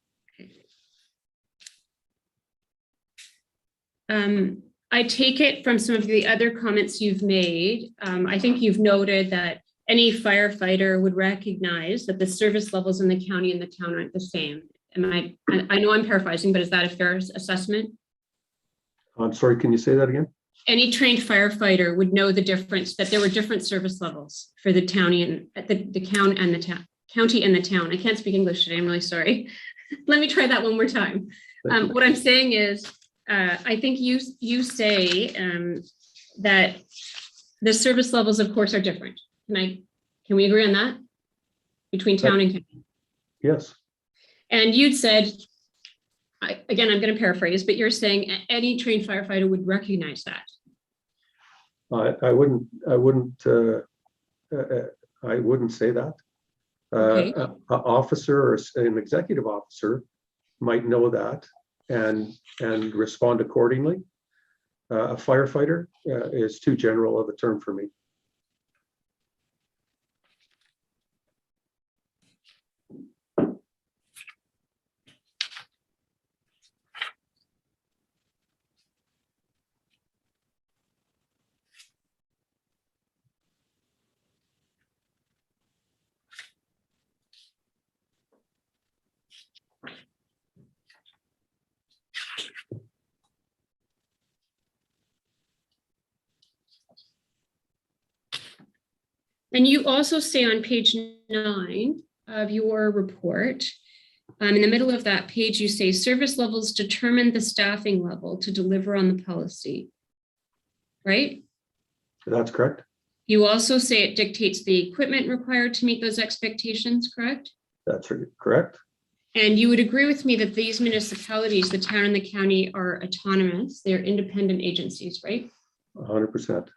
I take it from some of the other comments you've made. I think you've noted that any firefighter would recognize that the service levels in the county and the town aren't the same. I know I'm paraphrasing, but is that a fair assessment? I'm sorry, can you say that again? Any trained firefighter would know the difference, that there were different service levels for the county and the count and the town. County and the town. I can't speak English today. I'm really sorry. Let me try that one more time. What I'm saying is, I think you say that the service levels, of course, are different. Can we agree on that between town and county? Yes. And you'd said, again, I'm going to paraphrase, but you're saying any trained firefighter would recognize that. I wouldn't say that. Okay. An officer or an executive officer might know that and respond accordingly. A firefighter is too general of a term for me. And you also say on page 9 of your report, in the middle of that page, you say service levels determine the staffing level to deliver on the policy, right? That's correct. You also say it dictates the equipment required to meet those expectations, correct? That's correct. And you would agree with me that these municipalities, the town and the county, are autonomous. They're independent agencies, right? 100%.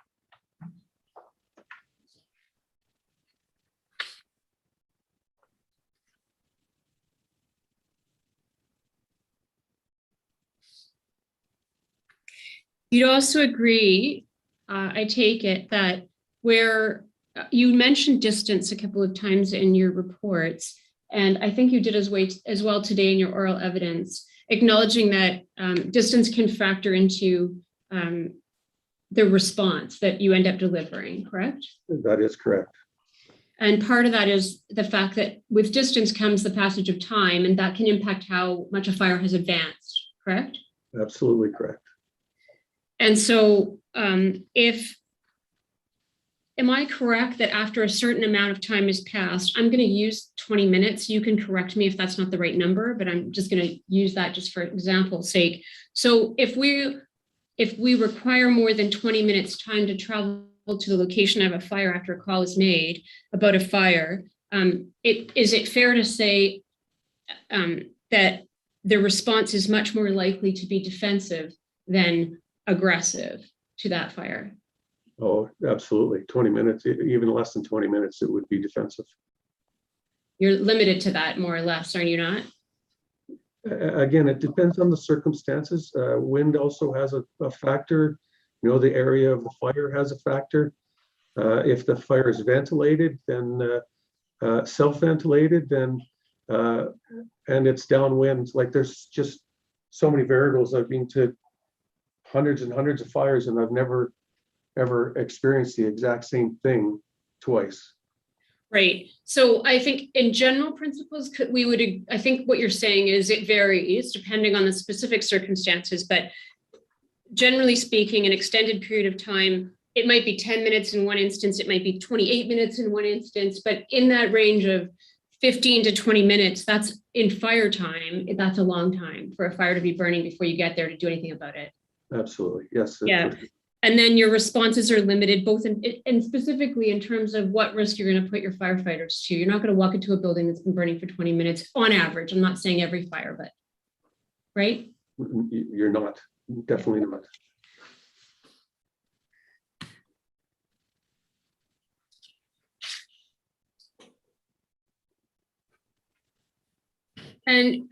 You'd also agree, I take it, that where you mentioned distance a couple of times in your reports, and I think you did as well today in your oral evidence, acknowledging that distance can factor into the response that you end up delivering, correct? That is correct. And part of that is the fact that with distance comes the passage of time, and that can impact how much a fire has advanced, correct? Absolutely correct. And so am I correct that after a certain amount of time has passed, I'm going to use 20 minutes. You can correct me if that's not the right number, but I'm just going to use that just for example's sake. So if we require more than 20 minutes time to travel to the location of a fire after a call is made about a fire, is it fair to say that the response is much more likely to be defensive than aggressive to that fire? Oh, absolutely. 20 minutes, even less than 20 minutes, it would be defensive. You're limited to that more or less, are you not? Again, it depends on the circumstances. Wind also has a factor. You know, the area of the fire has a factor. If the fire is ventilated, then self-ventilated, then and it's downwind, like there's just so many variables. I've been to hundreds and hundreds of fires, and I've never ever experienced the exact same thing twice. Right. So I think in general principles, I think what you're saying is it varies depending on the specific circumstances, but generally speaking, an extended period of time, it might be 10 minutes in one instance, it might be 28 minutes in one instance, but in that range of 15 to 20 minutes, that's in fire time, that's a long time for a fire to be burning before you get there to do anything about it. Absolutely, yes. Yeah. And then your responses are limited, both and specifically in terms of what risk you're going to put your firefighters to. You're not going to walk into a building that's been burning for 20 minutes on average. I'm not saying every fire, but right? You're not, definitely not. And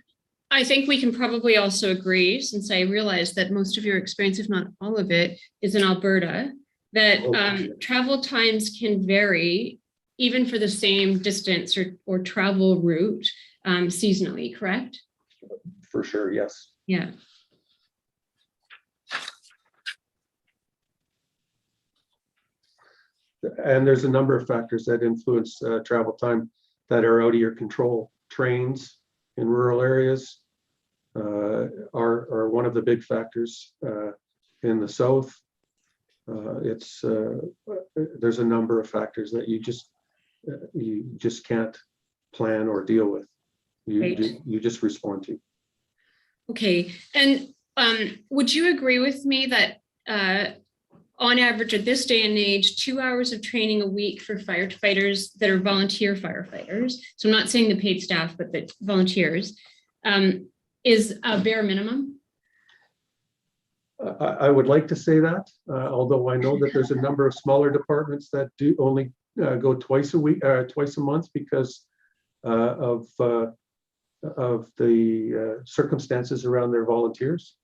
I think we can probably also agree, since I realize that most of your experience, if not all of it, is in Alberta, that travel times can vary even for the same distance or travel route seasonally, correct? For sure, yes. Yeah. And there's a number of factors that influence travel time that are out of your control. Trains in rural areas are one of the big factors. In the south, there's a number of factors that you just can't plan or deal with. You just respond to. Okay, and would you agree with me that on average at this day and age, 2 hours of training a week for firefighters that are volunteer firefighters, so I'm not saying the paid staff, but the volunteers, is a bare minimum? I would like to say that, although I know that there's a number of smaller departments that do only go twice a month because of the circumstances around their volunteers.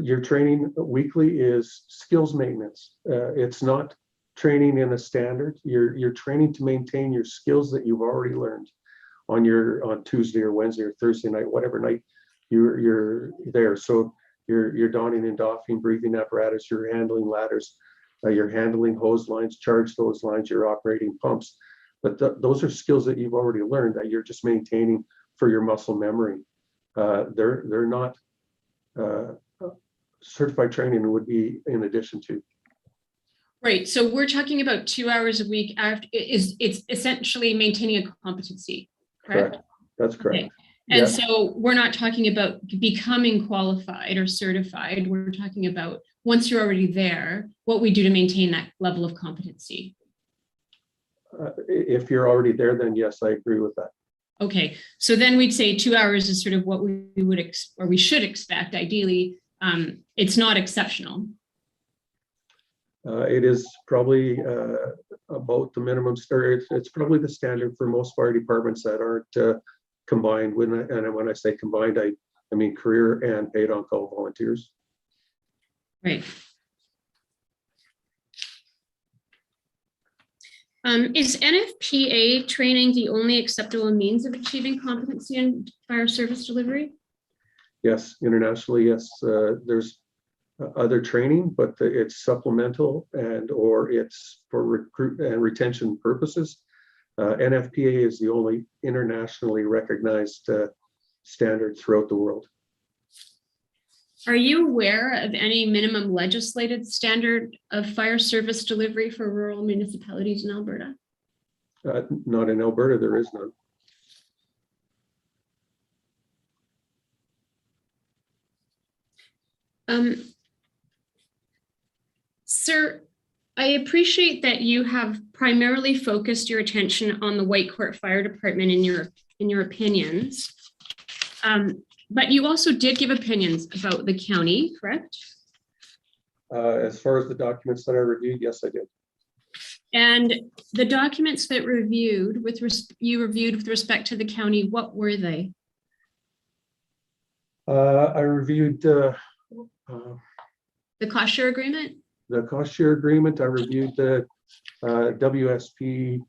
Your training weekly is skills maintenance. It's not training in a standard. You're training to maintain your skills that you've already learned on Tuesday or Wednesday or Thursday night, whatever night you're there. So you're donning and doffing breathing apparatus, you're handling ladders, you're handling hose lines, charge hose lines, you're operating pumps. But those are skills that you've already learned that you're just maintaining for your muscle memory. They're not certified training would be in addition to. Right. So we're talking about 2 hours a week after it's essentially maintaining a competency, correct? That's correct. Okay. And so we're not talking about becoming qualified or certified. We're talking about once you're already there, what we do to maintain that level of competency. If you're already there, then yes, I agree with that. Okay. So then we'd say 2 hours is sort of what we would or we should expect ideally. It's not exceptional. It is probably about the minimum standard. It's probably the standard for most fire departments that aren't combined. When I say combined, I mean career and paid on-call volunteers. Right. Is NFPA training the only acceptable means of achieving competency in fire service delivery? Yes, internationally, yes. There's other training, but it's supplemental or it's for recruit and retention purposes. NFPA is the only internationally recognized standard throughout the world. Are you aware of any minimum legislated standard of fire service delivery for rural municipalities in Alberta? Not in Alberta, there is none. Sir, I appreciate that you have primarily focused your attention on the Whitecourt Fire Department in your opinions, but you also did give opinions about the county, correct? As far as the documents that I reviewed, yes, I did. And the documents that you reviewed with respect to the county, what were they? I reviewed the cost share agreement? The cost share agreement. I reviewed the WSP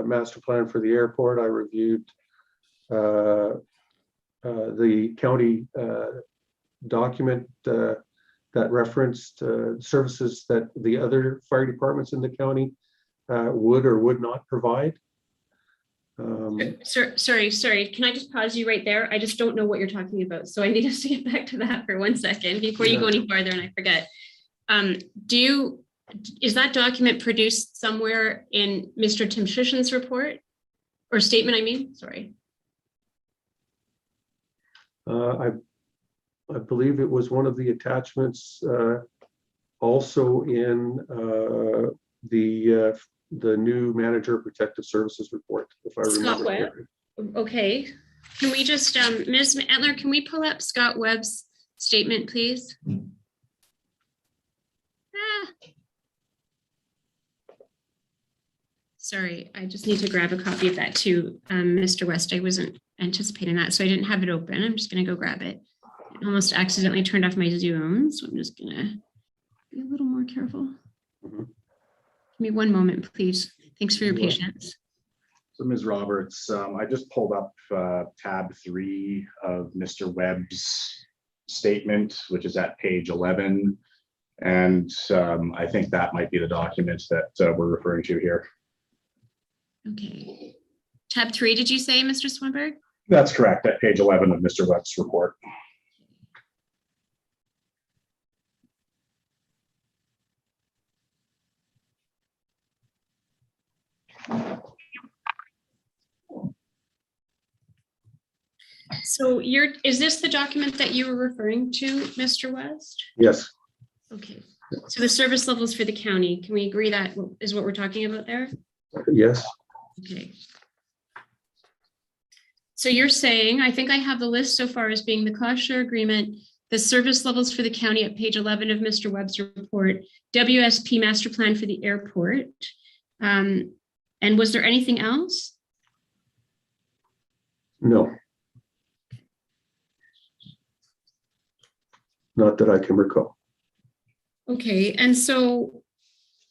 master plan for the airport. I reviewed the county document that referenced services that the other fire departments in the county would or would not provide. Sorry. Can I just pause you right there? I just don't know what you're talking about. So I need us to get back to that for 1 second before you go any farther and I forget. Is that document produced somewhere in Mr. Tim Shishin's report or statement? I mean, sorry. I believe it was one of the attachments also in the new manager of protective services report, if I remember correctly. Okay. Can we just, Ms. Antler, can we pull up Scott Webb's statement, please? Sorry, I just need to grab a copy of that too, Mr. West. I wasn't anticipating that, so I didn't have it open. I'm just going to go grab it. I almost accidentally turned off my Zoom, so I'm just going to be a little more careful. Give me 1 moment, please. Thanks for your patience. So Ms. Roberts, I just pulled up tab 3 of Mr. Webb's statement, which is at page 11. And I think that might be the document that we're referring to here. Okay. Tab 3, did you say, Mr. Swinberg? That's correct, at page 11 of Mr. Webb's report. So is this the document that you were referring to, Mr. West? Yes. Okay. So the service levels for the county, can we agree that is what we're talking about there? Yes. Okay. So you're saying, I think I have the list so far as being the cost share agreement, the service levels for the county at page 11 of Mr. Webb's report, WSP master plan for the airport. And was there anything else? No. Not that I can recall. Okay, and so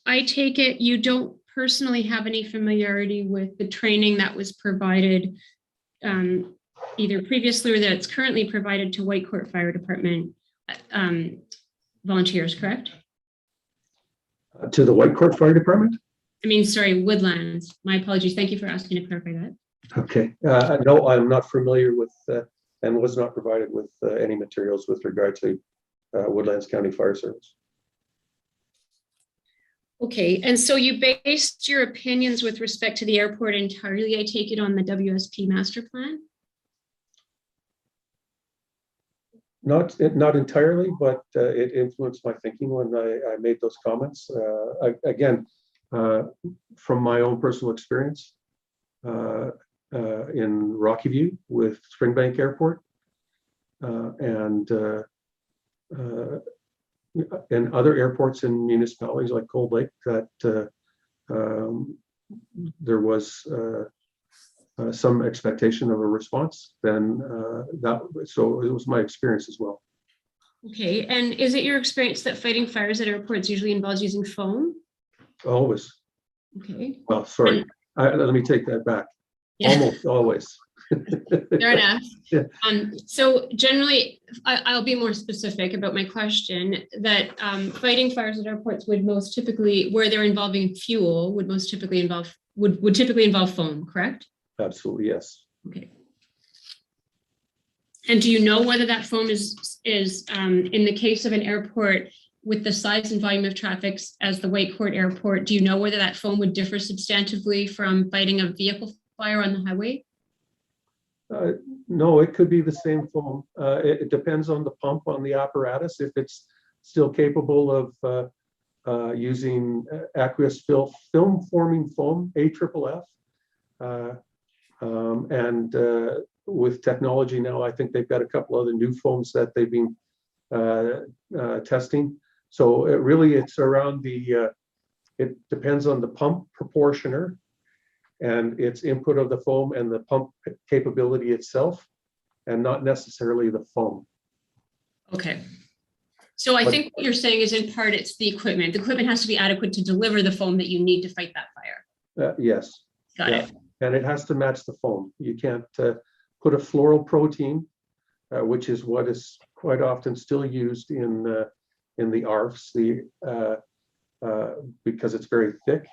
I take it you don't personally have any familiarity with the training that was provided either previously or that's currently provided to Whitecourt Fire Department volunteers, correct? To the Whitecourt Fire Department? I mean, sorry, Woodlands. My apologies. Thank you for asking to clarify that. Okay. No, I'm not familiar with and was not provided with any materials with regard to Woodlands County Fire Service. Okay, and so you based your opinions with respect to the airport entirely, I take it, on the WSP master plan? Not entirely, but it influenced my thinking when I made those comments. Again, from my own personal experience in Rocky View with Springbank Airport and other airports in municipalities like Cold Lake, that there was some expectation of a response, then so it was my experience as well. Okay, and is it your experience that fighting fires at airports usually involves using foam? Always. Okay. Well, sorry, let me take that back. Yeah. Almost always. Fair enough. Yeah. So generally, I'll be more specific about my question, that fighting fires at airports would most typically, where they're involving fuel, would typically involve foam, correct? Absolutely, yes. Okay. And do you know whether that foam is in the case of an airport with the size and volume of traffic as the Whitecourt Airport, do you know whether that foam would differ substantively from fighting a vehicle fire on the highway? No, it could be the same foam. It depends on the pump on the apparatus. If it's still capable of using aqueous film forming foam, AFFF, and with technology now, I think they've got a couple other new foams that they've been testing. So it's around it depends on the pump proportioner and its input of the foam and the pump capability itself, and not necessarily the foam. Okay. So I think what you're saying is in part it's the equipment. The equipment has to be adequate to deliver the foam that you need to fight that fire. Yes. Got it. And it has to match the foam. You can't put a floral protein which is what is quite often still used in the ARFs, because it's very thick.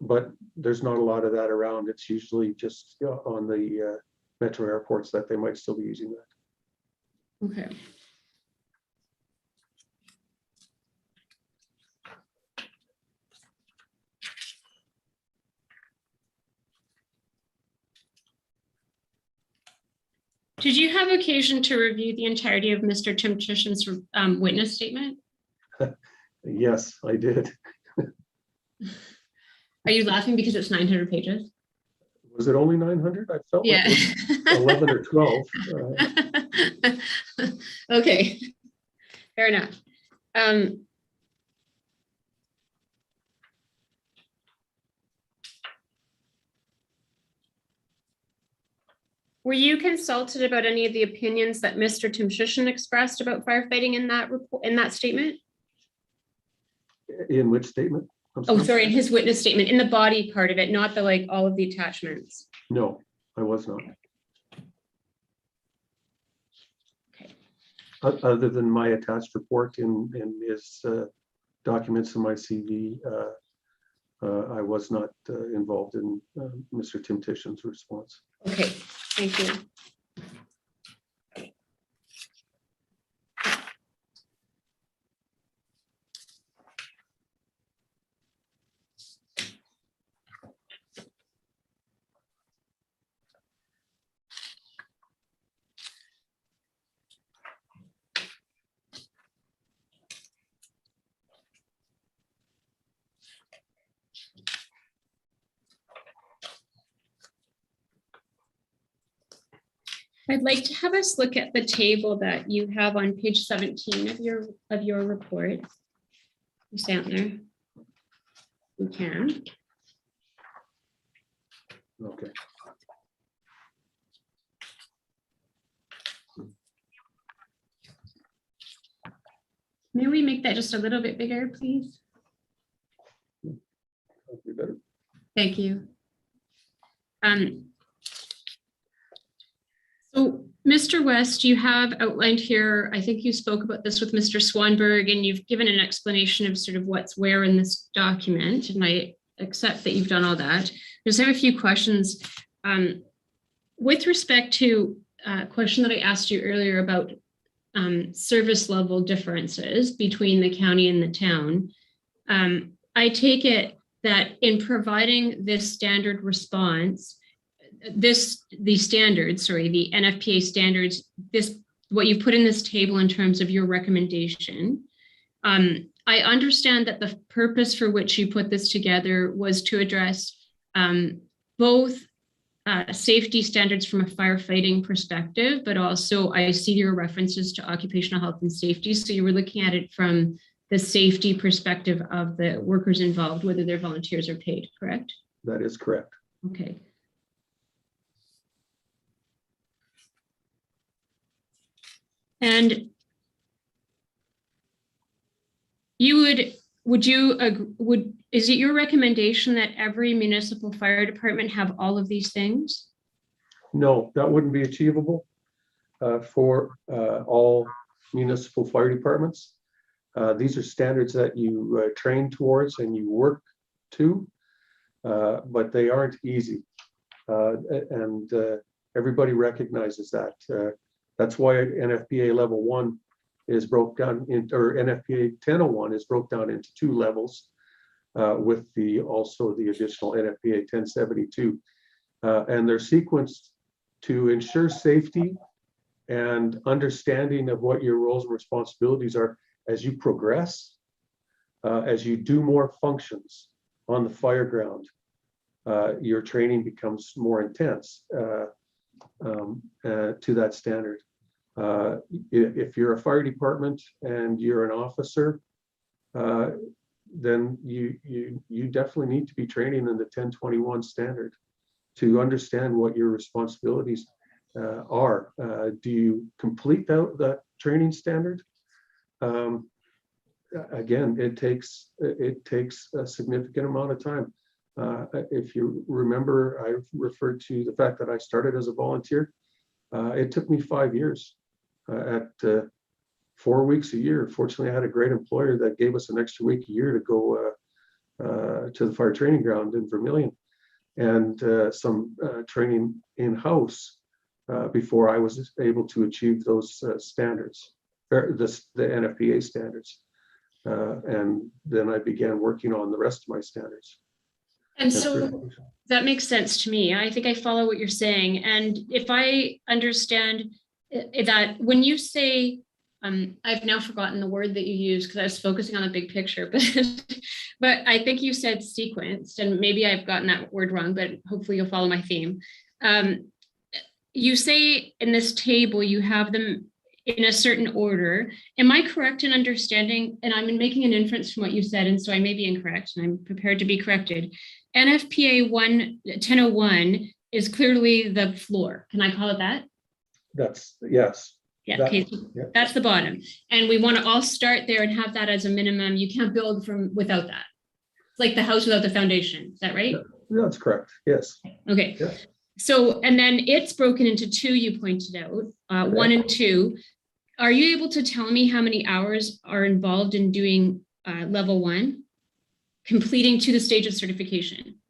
But there's not a lot of that around. It's usually just on the metro airports that they might still be using that. Okay. Did you have occasion to review the entirety of Mr. Timtishin's witness statement? Yes, I did. Are you laughing because it's 900 pages? Was it only 900? I felt like it was 11 or 12. Okay, fair enough. Were you consulted about any of the opinions that Mr. Timtishin expressed about firefighting in that report, in that statement? In which statement? Oh, sorry, in his witness statement, in the body part of it, not the like all of the attachments. No, I was not. Okay. Other than my attached report in his documents in my CV, I was not involved in Mr. Timtishin's response. Okay, thank you. I'd like to have us look at the table that you have on page 17 of your report. You stand there. You can. Okay. May we make that just a little bit bigger, please? That'd be better. Thank you. So, Mr. West, you have outlined here, I think you spoke about this with Mr. Swanberg, and you've given an explanation of sort of what's where in this document, and I accept that you've done all that. I just have a few questions. With respect to a question that I asked you earlier about service level differences between the county and the town, I take it that in providing this standard response, the NFPA standards, what you put in this table in terms of your recommendation, I understand that the purpose for which you put this together was to address both safety standards from a firefighting perspective, but also I see your references to occupational health and safety. So you were looking at it from the safety perspective of the workers involved, whether they're volunteers or paid, correct? That is correct. Okay. And is it your recommendation that every municipal fire department have all of these things? No, that wouldn't be achievable for all municipal fire departments. These are standards that you train towards and you work to, but they aren't easy. And everybody recognizes that. That's why NFPA level 1 is broke down or NFPA 1001 is broke down into 2 levels with also the additional NFPA 1072. And they're sequenced to ensure safety and understanding of what your roles and responsibilities are as you progress, as you do more functions on the fire ground. Your training becomes more intense to that standard. If you're a fire department and you're an officer, then you definitely need to be training in the 1021 standard to understand what your responsibilities are. Do you complete that training standard? Again, it takes a significant amount of time. If you remember, I referred to the fact that I started as a volunteer. It took me 5 years at 4 weeks a year. Fortunately, I had a great employer that gave us an extra week a year to go to the fire training ground in Vermilion, and some training in-house before I was able to achieve those standards, or the NFPA standards. And then I began working on the rest of my standards. And so that makes sense to me. I think I follow what you're saying. And if I understand that when you say, I've now forgotten the word that you used because I was focusing on the big picture, but I think you said sequenced, and maybe I've gotten that word wrong, but hopefully you'll follow my theme. You say in this table, you have them in a certain order. Am I correct in understanding, and I'm making an inference from what you said, and so I may be incorrect, and I'm prepared to be corrected. NFPA 1001 is clearly the floor. Can I call it that? That's, yes. Yeah, okay, so that's the bottom. And we want to all start there and have that as a minimum. You can't build from without that. It's like the house without the foundation. Is that right? That's correct, yes. Okay. Yes. So, and then it's broken into two, you pointed out, 1 and 2. Are you able to tell me how many hours are involved in doing level 1, completing to the stage of certification?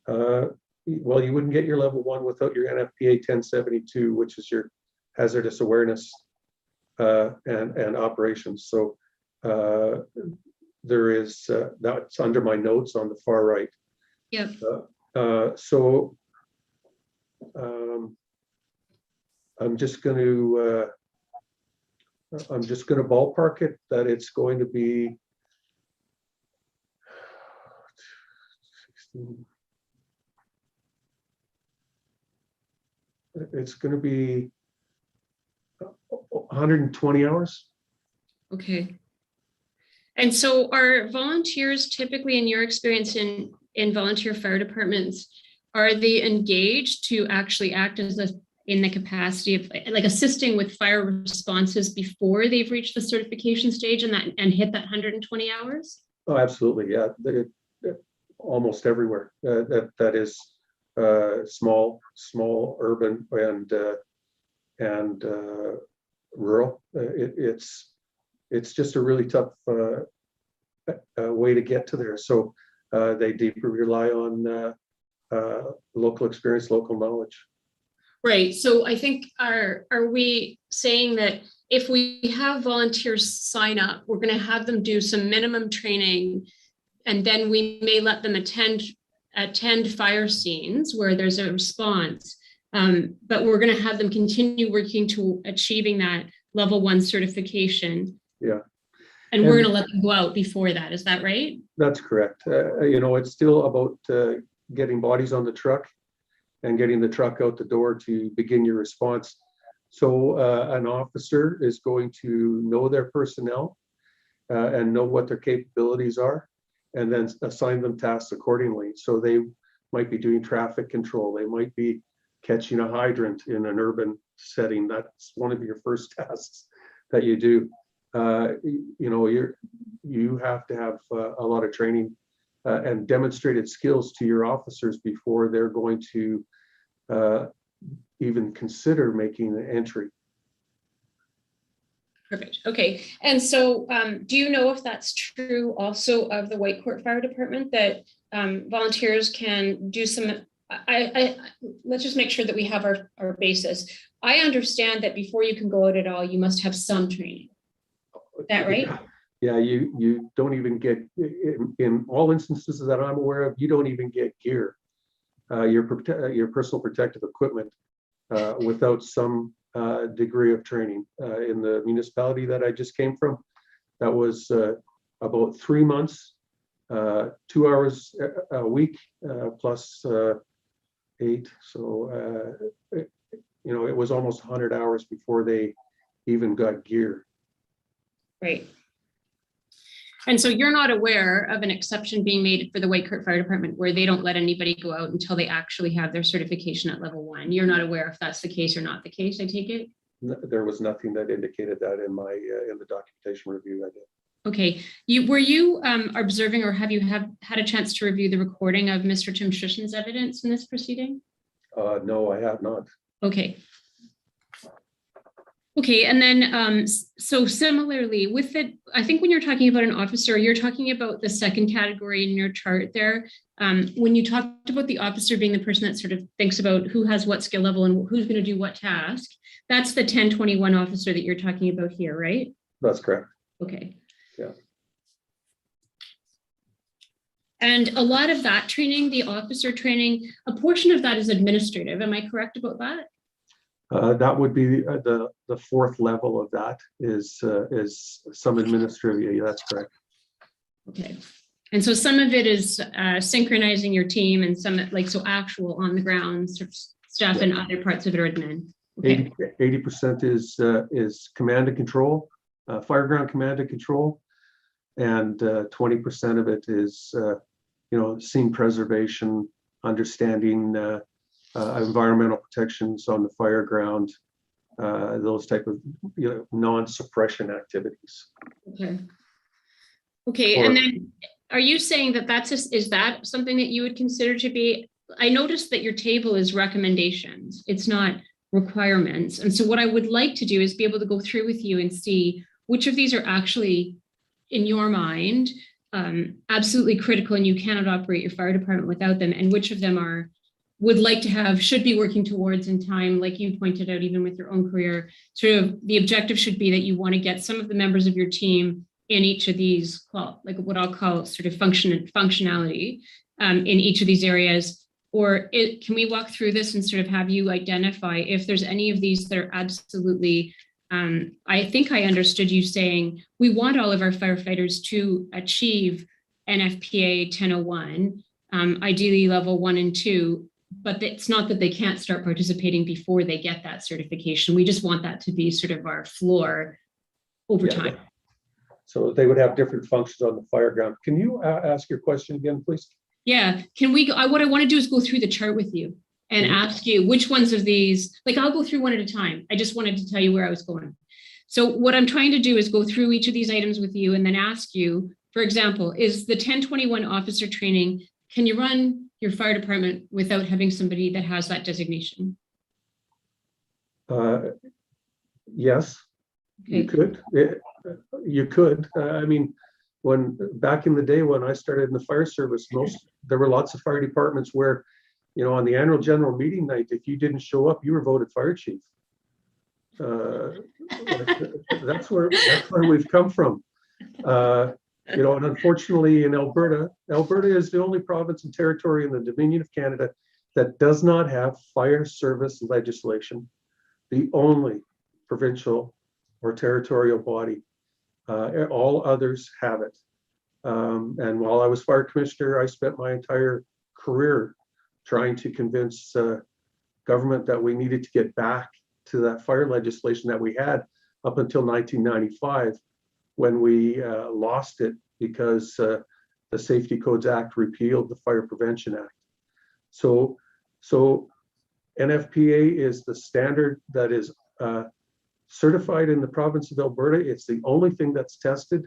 Well, you wouldn't get your level 1 without your NFPA 1072, which is your hazardous awareness and operations. So there is, that's under my notes on the far right. Yep. So I'm just going to ballpark it that it's going to be 16. It's going to be 120 hours. Okay. And so are volunteers typically, in your experience in volunteer fire departments, are they engaged to actually act as in the capacity of like assisting with fire responses before they've reached the certification stage and hit that 120 hours? Oh, absolutely. Yeah. Almost everywhere. That is small, urban, and rural. It's just a really tough way to get to there. So they deeply rely on local experience, local knowledge. Right. So I think are we saying that if we have volunteers sign up, we're going to have them do some minimum training, and then we may let them attend fire scenes where there's a response, but we're going to have them continue working to achieving that level 1 certification. Yeah. And we're going to let them go out before that. Is that right? That's correct. It's still about getting bodies on the truck and getting the truck out the door to begin your response. So an officer is going to know their personnel and know what their capabilities are, and then assign them tasks accordingly. So they might be doing traffic control. They might be catching a hydrant in an urban setting. That's one of your first tasks that you do. You have to have a lot of training and demonstrated skills to your officers before they're going to even consider making an entry. Perfect. Okay. And so do you know if that's true also of the Whitecourt Fire Department, that volunteers can do some, let's just make sure that we have our basis. I understand that before you can go out at all, you must have some training. Is that right? Yeah, you don't even get, in all instances that I'm aware of, you don't even get gear, your personal protective equipment without some degree of training. In the municipality that I just came from, that was about 3 months, 2 hours a week plus 8. So, it was almost 100 hours before they even got gear. Right. And so you're not aware of an exception being made for the Whitecourt Fire Department where they don't let anybody go out until they actually have their certification at level 1. You're not aware if that's the case or not the case, I take it? There was nothing that indicated that in my in the documentation review I did. Okay. Were you observing, or have you had a chance to review the recording of Mr. Tim Shushan's evidence in this proceeding? No, I have not. Okay. Okay, and then so similarly with it, I think when you're talking about an officer, you're talking about the second category in your chart there. When you talked about the officer being the person that sort of thinks about who has what skill level and who's going to do what task, that's the 1021 officer that you're talking about here, right? That's correct. Okay. Yeah. And a lot of that training, the officer training, a portion of that is administrative. Am I correct about that? That would be the fourth level of that is some administrative. Yeah, that's correct. Okay. And so some of it is synchronizing your team, and some like so actual on the ground sort of stuff, yeah. And other parts of it are admin. Okay. 80% is command and control, fireground command and control, and 20% of it is scene preservation, understanding environmental protections on the fire ground, those type of non-suppression activities. Okay. Okay, and then are you saying that is that something that you would consider to be? I noticed that your table is recommendations; it's not requirements. And so, what I would like to do is be able to go through with you and see which of these are actually, in your mind, absolutely critical, and you cannot operate your fire department without them, and which of them would like to have, should be working towards in time, like you pointed out, even with your own career, sort of the objective should be that you want to get some of the members of your team in each of these, like what I'll call sort of functionality in each of these areas. Or can we walk through this and sort of have you identify if there's any of these that are absolutely, I think I understood you saying, we want all of our firefighters to achieve NFPA 1001, ideally level 1 and 2, but it's not that they can't start participating before they get that certification. We just want that to be sort of our floor over time. So they would have different functions on the fire ground. Can you ask your question again, please? Yeah, can we, what I want to do is go through the chart with you and ask you which ones of these, like I'll go through one at a time. I just wanted to tell you where I was going. So what I'm trying to do is go through each of these items with you and then ask you, for example, is the 1021 officer training, can you run your fire department without having somebody that has that designation? Yes, okay. You could. I mean, when back in the day when I started in the fire service, there were lots of fire departments where, on the annual general meeting night, if you didn't show up, you were voted fire chief. That's where we've come from. And unfortunately in Alberta is the only province and territory in the Dominion of Canada that does not have fire service legislation, the only provincial or territorial body. All others have it. And while I was fire commissioner, I spent my entire career trying to convince government that we needed to get back to that fire legislation that we had up until 1995, when we lost it because the Safety Codes Act repealed the Fire Prevention Act. So NFPA is the standard that is certified in the province of Alberta. It's the only thing that's tested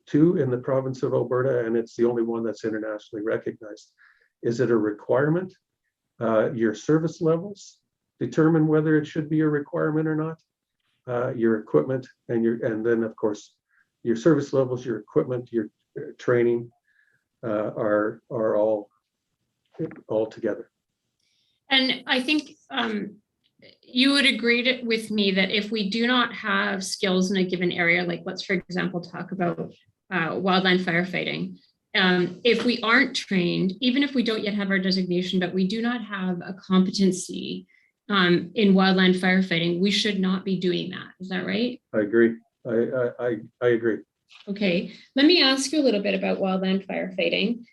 too in the province of Alberta, and it's the only one that's internationally recognized. Is it a requirement? Your service levels determine whether it should be a requirement or not. Your equipment and then of course your service levels, your equipment, your training are all together. And I think you would agree with me that if we do not have skills in a given area, like let's, for example, talk about wildland firefighting, if we aren't trained, even if we don't yet have our designation, but we do not have a competency in wildland firefighting, we should not be doing that. Is that right? I agree. I agree. Okay, let me ask you a little bit about wildland firefighting.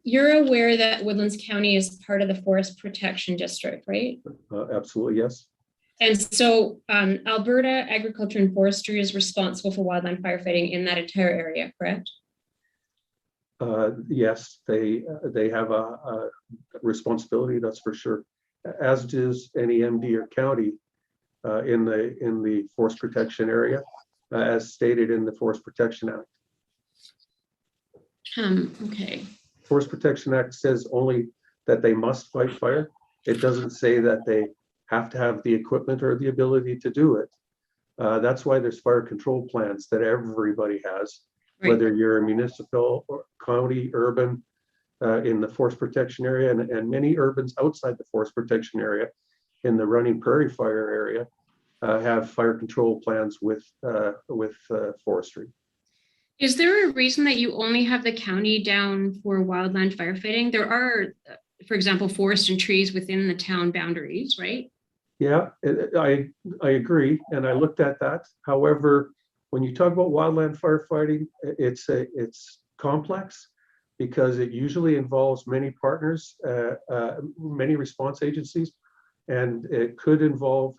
You're aware that Woodlands County is part of the Forest Protection District, right? Absolutely, yes. And so Alberta Agriculture and Forestry is responsible for wildland firefighting in that entire area, correct? Yes, they have a responsibility, that's for sure, as does any MD or county in the forest protection area, as stated in the Forest Protection Act. Okay. Forest Protection Act says only that they must fight fire. It doesn't say that they have to have the equipment or the ability to do it. That's why there's fire control plans that everybody has, Right. whether you're a municipal or county, urban, in the forest protection area, and many urbans outside the forest protection area in the running prairie fire area have fire control plans with forestry. Is there a reason that you only have the county down for wildland firefighting? There are, for example, forest and trees within the town boundaries, right? Yeah, I agree, and I looked at that. However, when you talk about wildland firefighting, it's complex because it usually involves many partners, many response agencies, and it could involve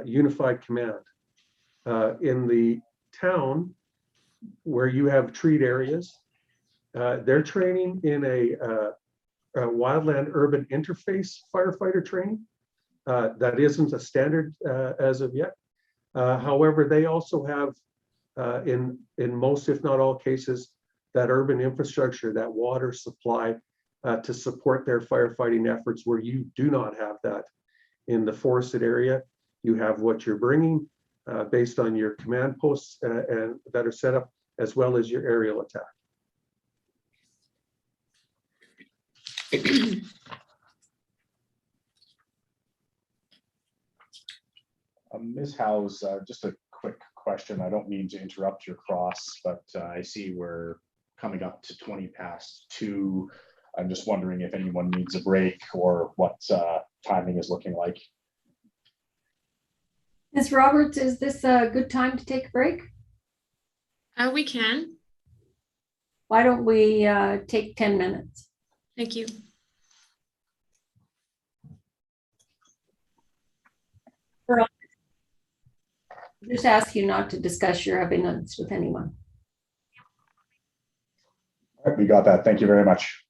unified command. In the town where you have treat areas, they're training in a wildland urban interface firefighter training. That isn't a standard as of yet. However, they also have, in most, if not all cases, that urban infrastructure, that water supply to support their firefighting efforts where you do not have that. In the forested area, you have what you're bringing based on your command posts and that are set up, as well as your aerial attack. Ms. Howes, just a quick question. I don't mean to interrupt your cross, but I see we're coming up to 20 past 2. I'm just wondering if anyone needs a break or what timing is looking like. Ms. Roberts, is this a good time to take a break? We can. Why don't we take 10 minutes? Thank you. Just ask you not to discuss your evidence with anyone. All right, we got that. Thank you very much.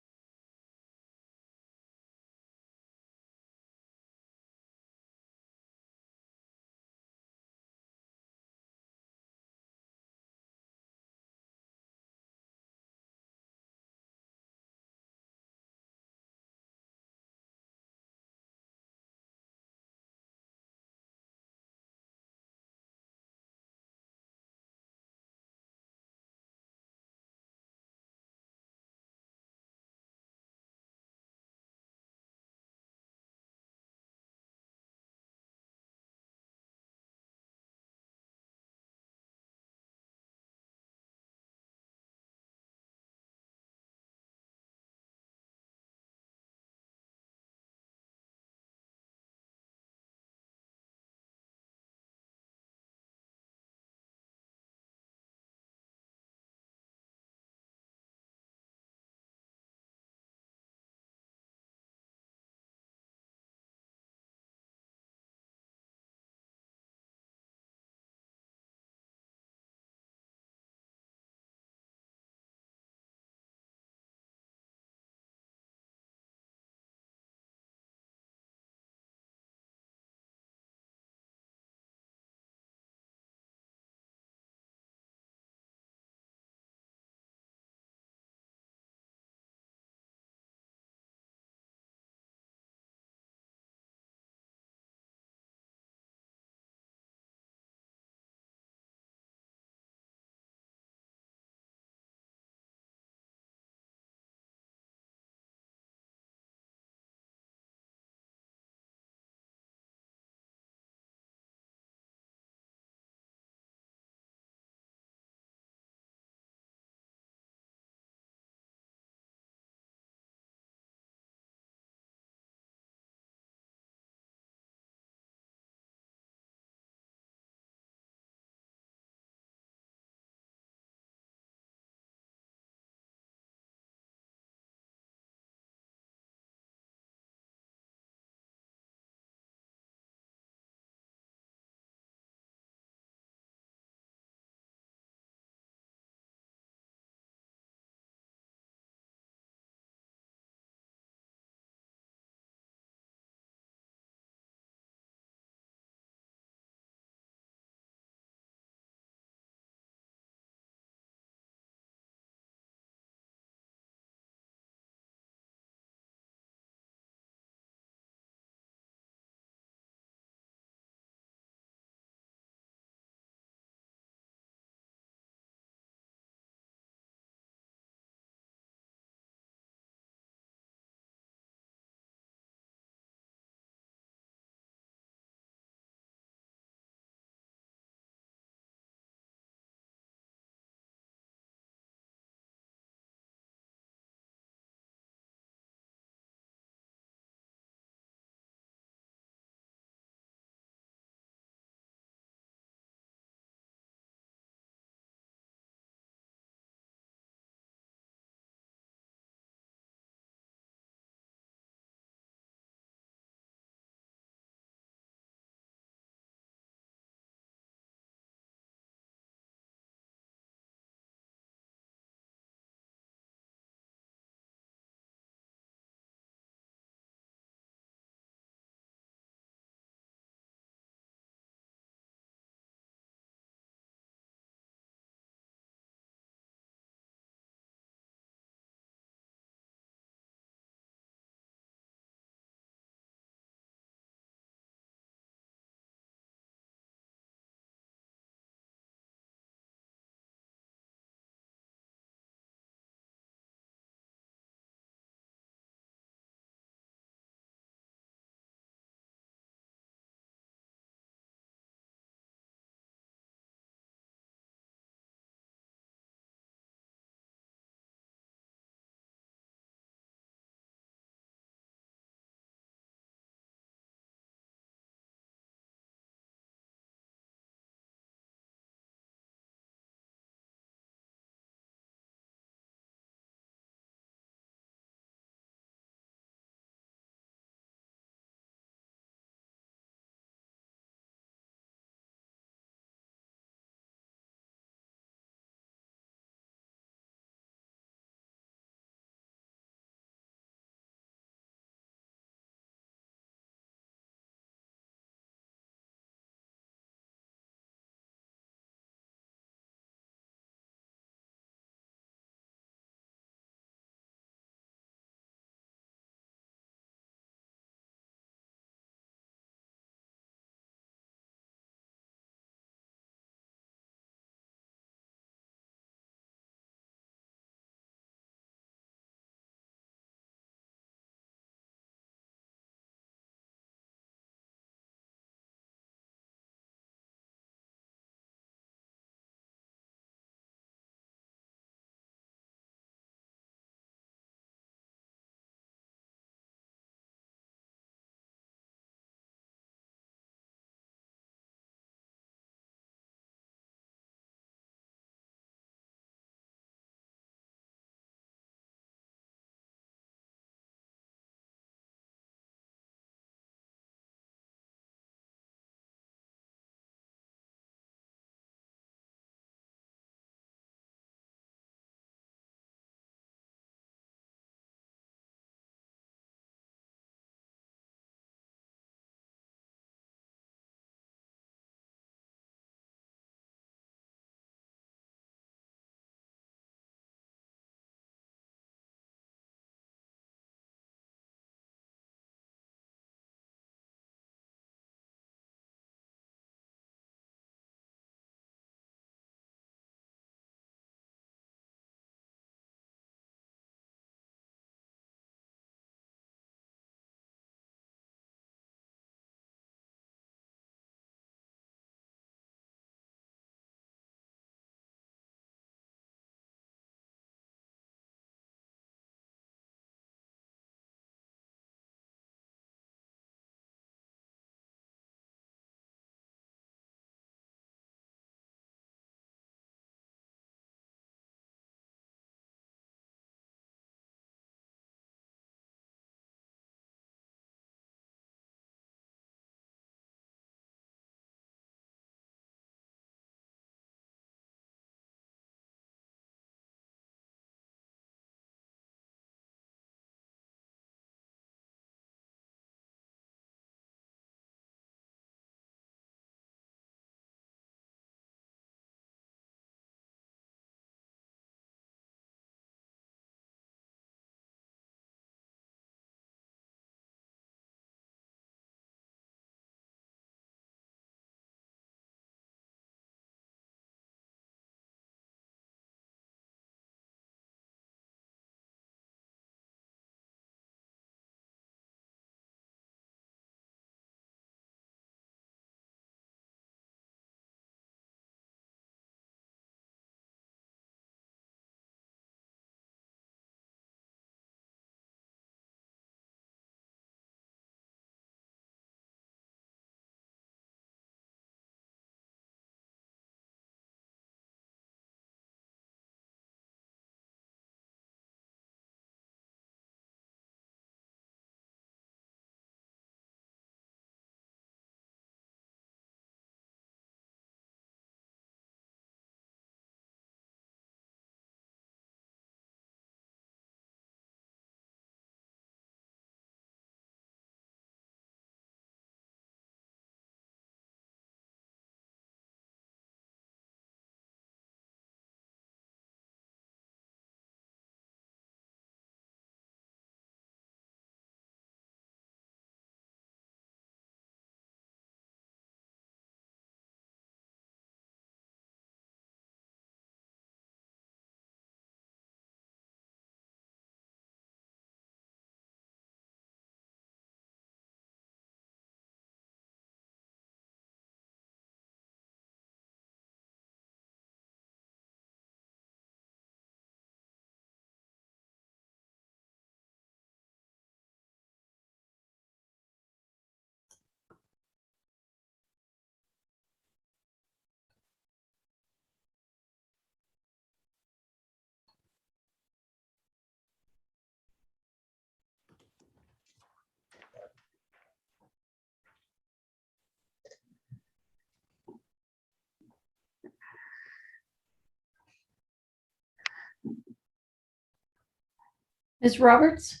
Ms. Roberts?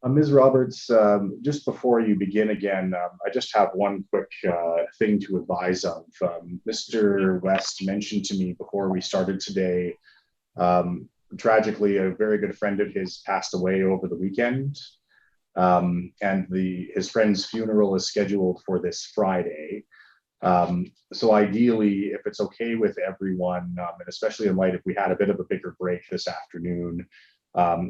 Ms. Roberts, just before you begin again, I just have one quick thing to advise of. Mr. West mentioned to me before we started today, tragically, a very good friend of his passed away over the weekend. And his friend's funeral is scheduled for this Friday. So ideally, if it's okay with everyone, and especially in light if we had a bit of a bigger break this afternoon,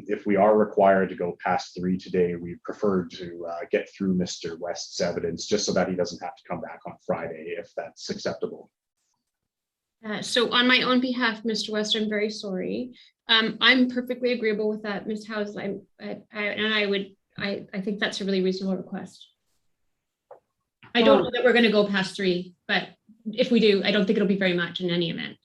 if we are required to go past 3 today, we prefer to get through Mr. West's evidence just so that he doesn't have to come back on Friday, if that's acceptable. So on my own behalf, Mr. West, I'm very sorry. I'm perfectly agreeable with that, Ms. House. I think that's a really reasonable request. I don't know that we're going to go past 3, but if we do, I don't think it'll be very much in any event.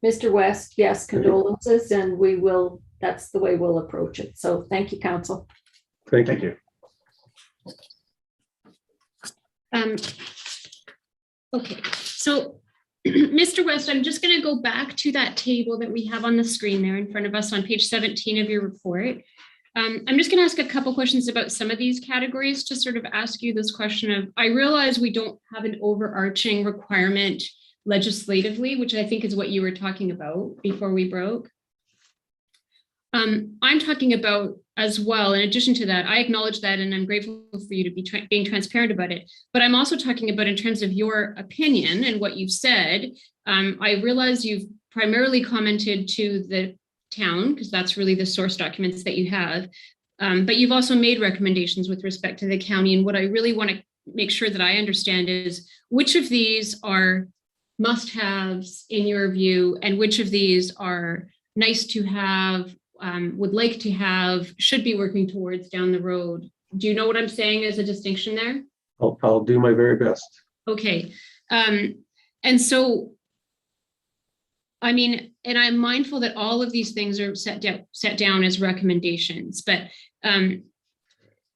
Mr. West, yes, condolences, and we will, that's the way we'll approach it. So thank you, counsel. Thank Thank you. you. Okay, so Mr. West, I'm just going to go back to that table that we have on the screen there in front of us on page 17 of your report. I'm just going to ask a couple questions about some of these categories to sort of ask you this question of, I realize we don't have an overarching requirement legislatively, which I think is what you were talking about before we broke. I'm talking about as well, in addition to that, I acknowledge that, and I'm grateful for you to be being transparent about it, but I'm also talking about in terms of your opinion and what you've said. I realize you've primarily commented to the town, because that's really the source documents that you have, but you've also made recommendations with respect to the county, and what I really want to make sure that I understand is which of these are must-haves in your view, and which of these are nice to have, would like to have, should be working towards down the road. Do you know what I'm saying as a distinction there? I'll do my very best. Okay. And so, I mean, and I'm mindful that all of these things are set down as recommendations, but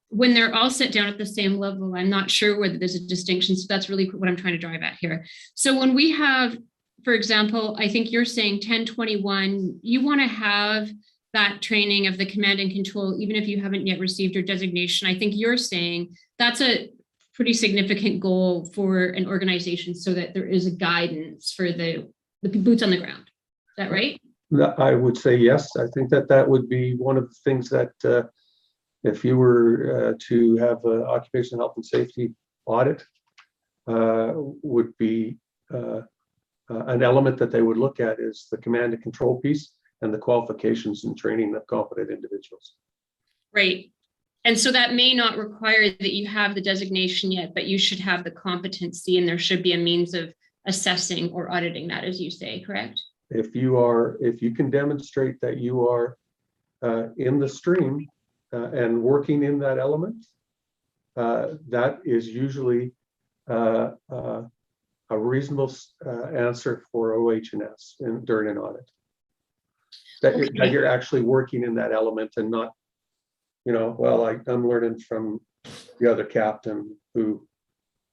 when they're all set down at the same level, I'm not sure whether there's a distinction. So that's really what I'm trying to drive at here. So when we have, for example, I think you're saying 1021, you want to have that training of the command and control, even if you haven't yet received your designation. I think you're saying that's a pretty significant goal for an organization so that there is a guidance for the boots on the ground. Is that right? I would say yes. I think that would be one of the things that if you were to have an occupational health and safety audit, would be an element that they would look at is the command and control piece and the qualifications and training of competent individuals. Right. And so that may not require that you have the designation yet, but you should have the competency, and there should be a means of assessing or auditing that, as you say, correct? If you can demonstrate that you are in the stream and working in that element, that is usually a reasonable answer for OH&S during an audit. That you're actually working in that element and not, well, I'm learning from the other captain who,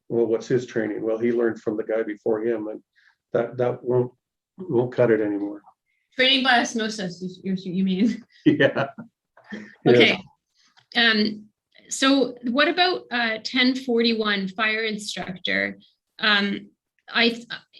well, what's his training? Well, he learned from the guy before him, and that won't cut it anymore. Training by osmosis, you mean? Yeah. Okay. Yeah. So what about 1041 fire instructor?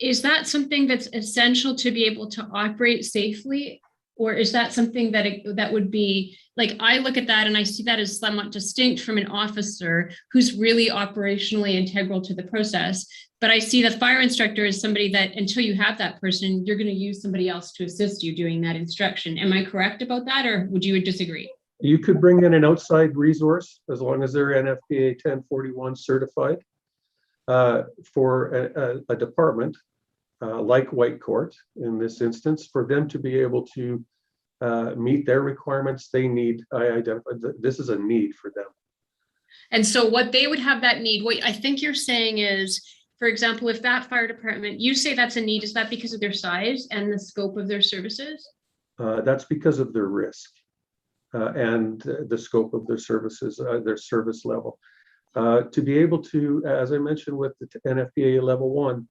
Is that something that's essential to be able to operate safely? Or is that something that would be, like, I look at that and I see that as somewhat distinct from an officer who's really operationally integral to the process. But I see the fire instructor as somebody that until you have that person, you're going to use somebody else to assist you doing that instruction. Am I correct about that, or would you disagree? You could bring in an outside resource as long as they're NFPA 1041 certified for a department like Whitecourt in this instance, for them to be able to meet their requirements. They need, I identify, this is a need for them. And so what they would have that need, what I think you're saying is, for example, if that fire department, you say that's a need, is that because of their size and the scope of their services? That's because of their risk and the scope of their services, their service level. To be able to, as I mentioned with the NFPA level 1,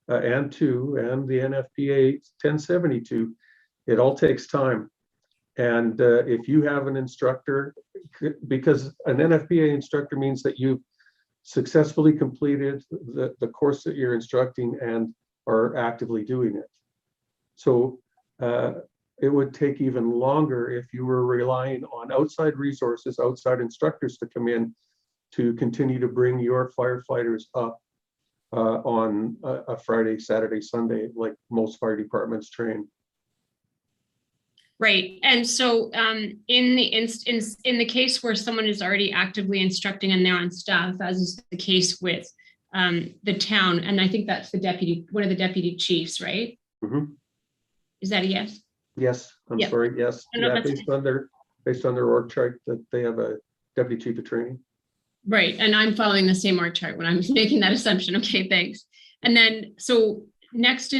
and 2 and the NFPA 1072, it all takes time. And if you have an instructor, because an NFPA instructor means that you've successfully completed the course that you're instructing and are actively doing it. So it would take even longer if you were relying on outside resources, outside instructors to come in to continue to bring your firefighters up on a Friday, Saturday, Sunday, like most fire departments train. Right. And so in the case where someone is already actively instructing and they're on staff, as is the case with the town, and I think that's one of the deputy chiefs, right? Mm-hmm. Is that a yes? Yes, I'm sorry. Yes. No, yeah, based on their org chart that they have a deputy chief of training. Right. And I'm following the same org chart when I'm making that assumption. Okay, thanks. And then so next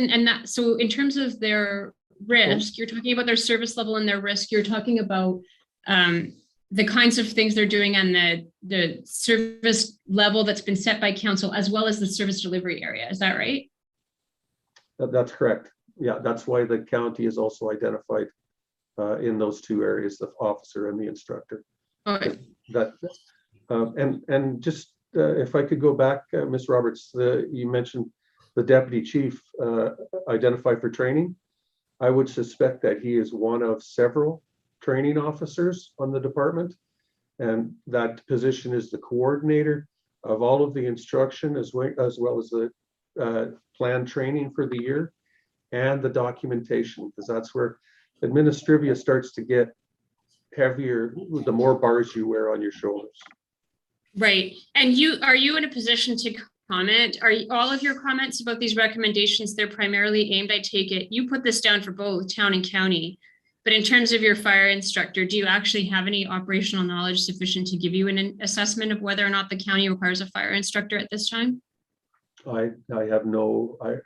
so in terms of their risk, you're talking about their service level and their risk. You're talking about the kinds of things they're doing and the service level that's been set by council, as well as the service delivery area. Is that right? That's correct. Yeah, that's why the county is also identified in those two areas, the officer and the instructor. Okay. And just if I could go back, Ms. Roberts, you mentioned the deputy chief identified for training. I would suspect that he is one of several training officers on the department, and that position is the coordinator of all of the instruction as well as the planned training for the year and the documentation, because that's where administrivia starts to get heavier the more bars you wear on your shoulders. Right. And are you in a position to comment? Are all of your comments about these recommendations, they're primarily aimed, I take it, you put this down for both town and county, but in terms of your fire instructor, do you actually have any operational knowledge sufficient to give you an assessment of whether or not the county requires a fire instructor at this time? I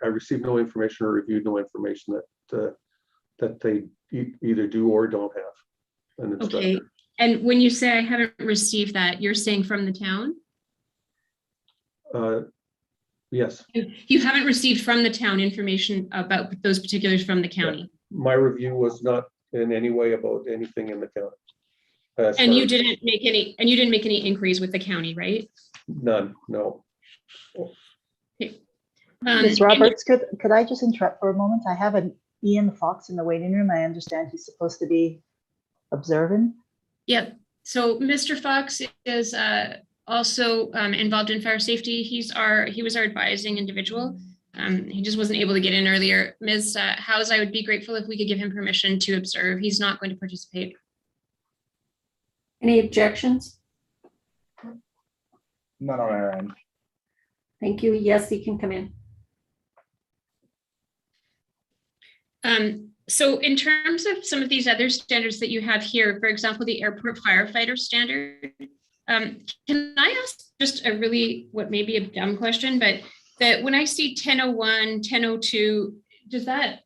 received no information or reviewed no information that they either do or don't have an instructor. Okay. And when you say I haven't received that, you're saying from the town? Yes. You haven't received from the town information about those particulars from the county? Yeah. My review was not in any way about anything in the county. And you didn't make any inquiries with the county, right? None, no. Okay. Ms. Roberts, could I just interrupt for a moment? I have an Ian Fox in the waiting room. I understand he's supposed to be observing. Yep. So Mr. Fox is also involved in fire safety. He was our advising individual. He just wasn't able to get in earlier. Ms. Howes, I would be grateful if we could give him permission to observe. He's not going to participate. Any objections? None on our end. Thank you. Yes, he can come in. So in terms of some of these other standards that you have here, for example, the airport firefighter standard, can I ask just a really, what may be a dumb question, but that when I see 1001, 1002, does that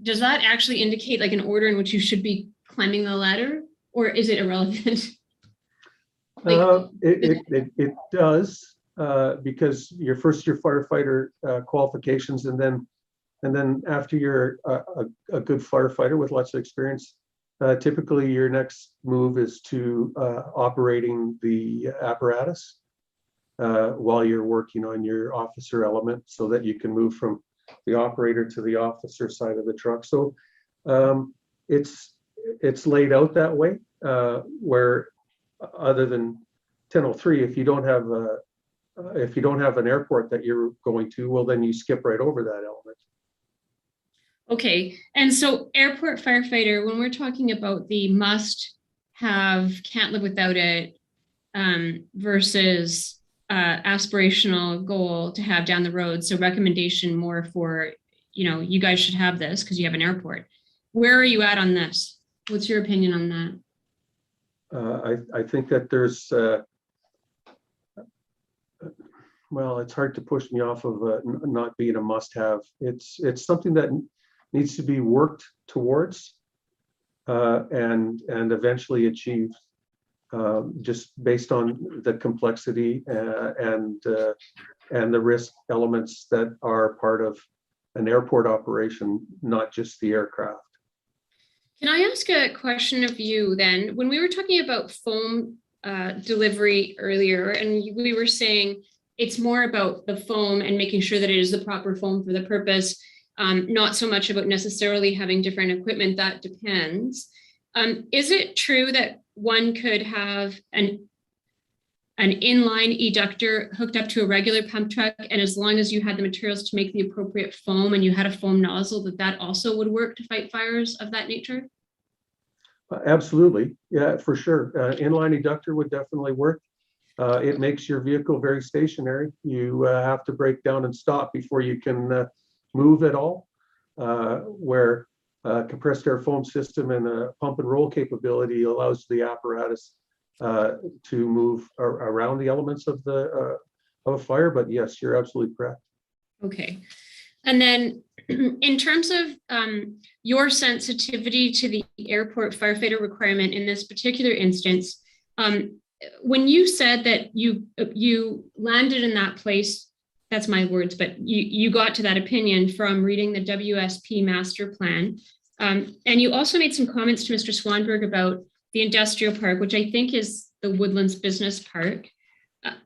actually indicate like an order in which you should be climbing the ladder, or is it irrelevant? It does, because your firefighter qualifications, and then after you're a good firefighter with lots of experience, typically your next move is to operating the apparatus while you're working on your officer element, so that you can move from the operator to the officer side of the truck. So it's laid out that way, where other than 1003, if you don't have an airport that you're going to, well, then you skip right over that element. Okay, and so airport firefighter, when we're talking about the must have, can't live without it, versus aspirational goal to have down the road, so recommendation more for, you guys should have this because you have an airport. Where are you at on this? What's your opinion on that? I think that there's, well, it's hard to push me off of not being a must-have. It's something that needs to be worked towards and eventually achieved, just based on the complexity and the risk elements that are part of an airport operation, not just the aircraft. Can I ask a question of you then? When we were talking about foam delivery earlier, and we were saying it's more about the foam and making sure that it is the proper foam for the purpose, not so much about necessarily having different equipment, that depends. Is it true that one could have an inline eductor hooked up to a regular pump truck, and as long as you had the materials to make the appropriate foam and you had a foam nozzle, that also would work to fight fires of that nature? Absolutely. Yeah, for sure. Inline eductor would definitely work. It makes your vehicle very stationary. You have to break down and stop before you can move at all, where compressed air foam system and a pump and roll capability allows the apparatus to move around the elements of a fire. But yes, you're absolutely correct. Okay. And then in terms of your sensitivity to the airport firefighter requirement in this particular instance, when you said that you landed in that place, that's my words, but you got to that opinion from reading the WSP master plan. And you also made some comments to Mr. Swanberg about the industrial park, which I think is the Woodlands Business Park.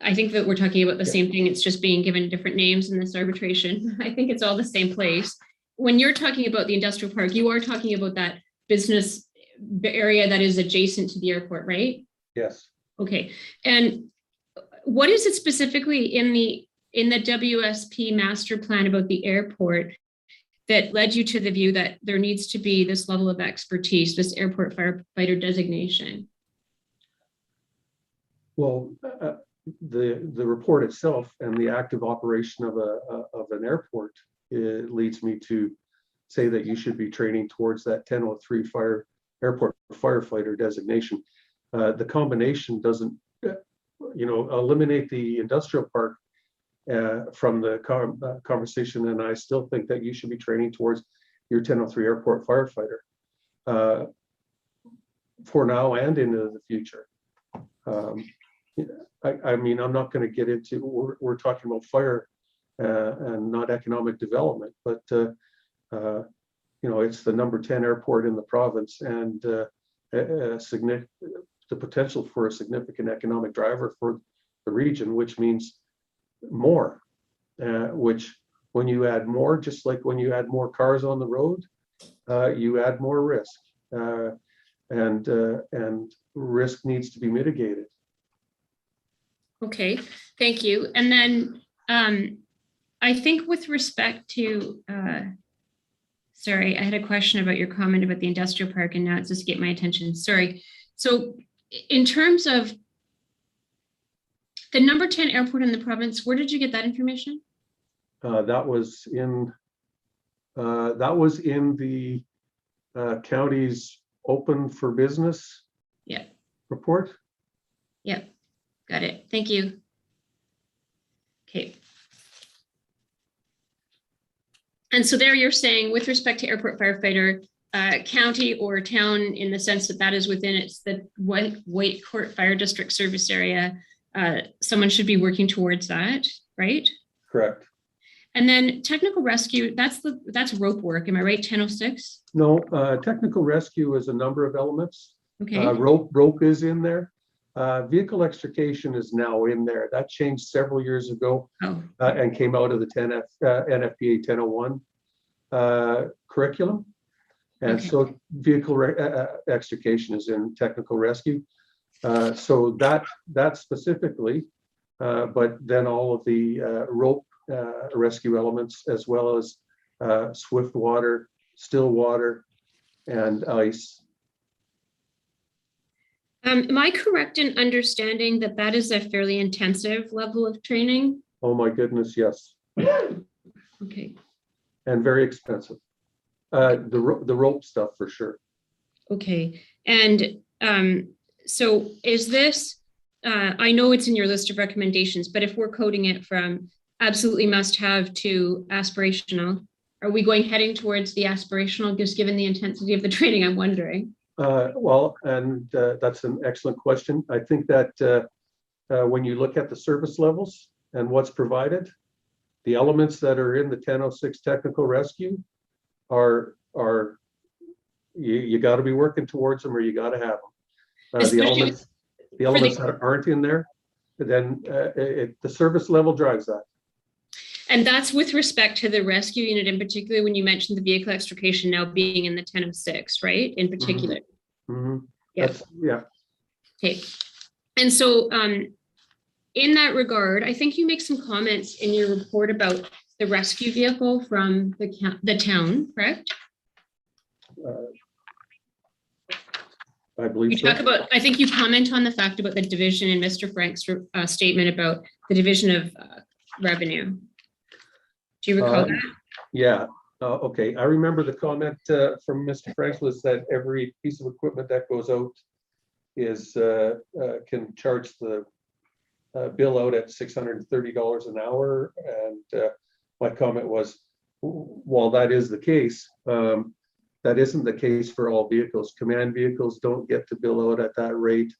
I think that we're talking about the same thing. It's just being given different names in this arbitration. I think it's all the same place. When you're talking about the industrial park, you are talking about that business area that is adjacent to the airport, right? Yes. Okay. And what is it specifically in the WSP master plan about the airport that led you to the view that there needs to be this level of expertise, this airport firefighter designation? Well, the report itself and the active operation of an airport, it leads me to say that you should be training towards that 1003 airport firefighter designation. The combination doesn't, eliminate the industrial park from the conversation, and I still think that you should be training towards your 1003 airport firefighter for now and into the future. I mean, I'm not going to get into, we're talking about fire and not economic development, but it's the number 10 airport in the province, and the potential for a significant economic driver for the region, which means more, which when you add more, just like when you add more cars on the road, you add more risk, and risk needs to be mitigated. Okay, thank you. And then I think with respect to, sorry, I had a question about your comment about the industrial park, and now it's just get my attention. Sorry. So in terms of the number 10 airport in the province, where did you get that information? That was in the county's open for business report. Yep, got it. Thank you. Okay. And so there you're saying with respect to airport firefighter, county or town, in the sense that is within it's the Whitecourt Fire District service area, someone should be working towards that, right? Correct. And then technical rescue, that's rope work, am I right? 1006? No, technical rescue is a number of elements. Okay. Rope is in there. Vehicle extrication is now in there. That changed several years ago and came out of the NFPA 1001 curriculum. And so vehicle extrication is in technical rescue. So that specifically, but then all of the rope rescue elements, as well as swift water, still water, and ice. Am I correct in understanding that is a fairly intensive level of training? Oh my goodness, yes. Okay. And very expensive. The rope stuff for sure. Okay. And so is this, I know it's in your list of recommendations, but if we're coding it from absolutely must have to aspirational, are we heading towards the aspirational, just given the intensity of the training? I'm wondering. Well, and that's an excellent question. I think that when you look at the service levels and what's provided, The elements that are in the 1006 technical rescue are you got to be working towards them, or you got to have them. The elements that aren't in there, then the service level drives that. And that's with respect to the rescue unit in particular, when you mentioned the vehicle extrication now being in the 1006, right? In particular. Mm-hmm. Yeah. Yeah. Okay. And so in that regard, I think you make some comments in your report about the rescue vehicle from the town, correct? I believe you talk about, I think you comment on the fact about the division in Mr. Frank's statement about the division of revenue. Do you recall that? Yeah. Okay. I remember the comment from Mr. Frank was that every piece of equipment that goes out is can charge the bill out at $630 an hour. And my comment was, while that is the case, that isn't the case for all vehicles. Command vehicles don't get to bill out at that rate.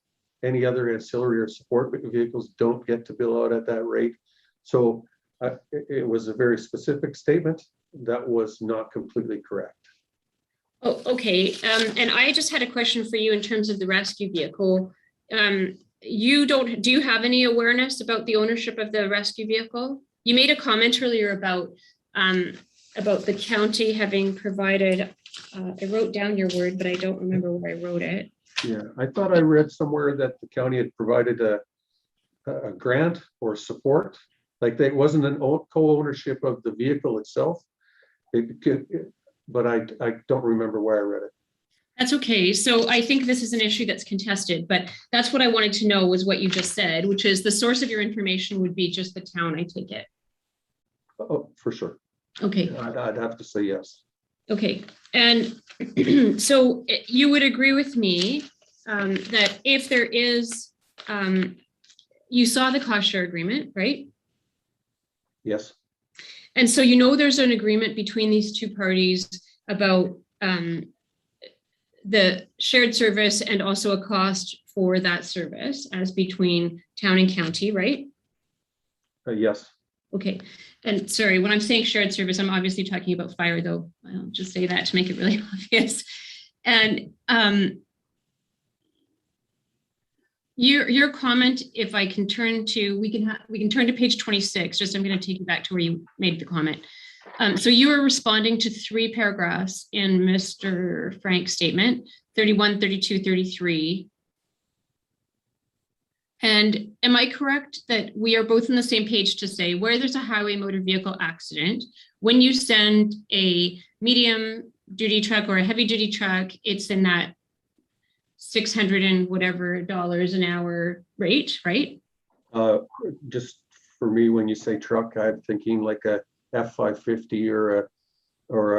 Any other ancillary or support vehicles don't get to bill out at that rate. So it was a very specific statement that was not completely correct. Oh, okay. And I just had a question for you in terms of the rescue vehicle. Do you have any awareness about the ownership of the rescue vehicle? You made a comment earlier about the county having provided, I wrote down your word, but I don't remember where I wrote it. Yeah, I thought I read somewhere that the county had provided a grant or support. Like it wasn't an co-ownership of the vehicle itself. But I don't remember where I read it. That's okay. So I think this is an issue that's contested, but that's what I wanted to know was what you just said, which is the source of your information would be just the town, I take it. Oh, for sure. Okay. I'd have to say yes. Okay. And so you would agree with me that if there is, you saw the cost share agreement, right? Yes. And so there's an agreement between these two parties about the shared service and also a cost for that service as between town and county, right? Yes. Okay. And sorry, when I'm saying shared service, I'm obviously talking about fire, though. I'll just say that to make it really obvious. And your comment, if I can turn to, we can turn to page 26. Just I'm going to take you back to where you made the comment. So you were responding to 3 paragraphs in Mr. Frank's statement, 31, 32, 33. And am I correct that we are both on the same page to say where there's a highway motor vehicle accident, when you send a medium duty truck or a heavy duty truck, it's in that 600 and whatever dollars an hour rate, right? Just for me, when you say truck, I'm thinking like a F550 or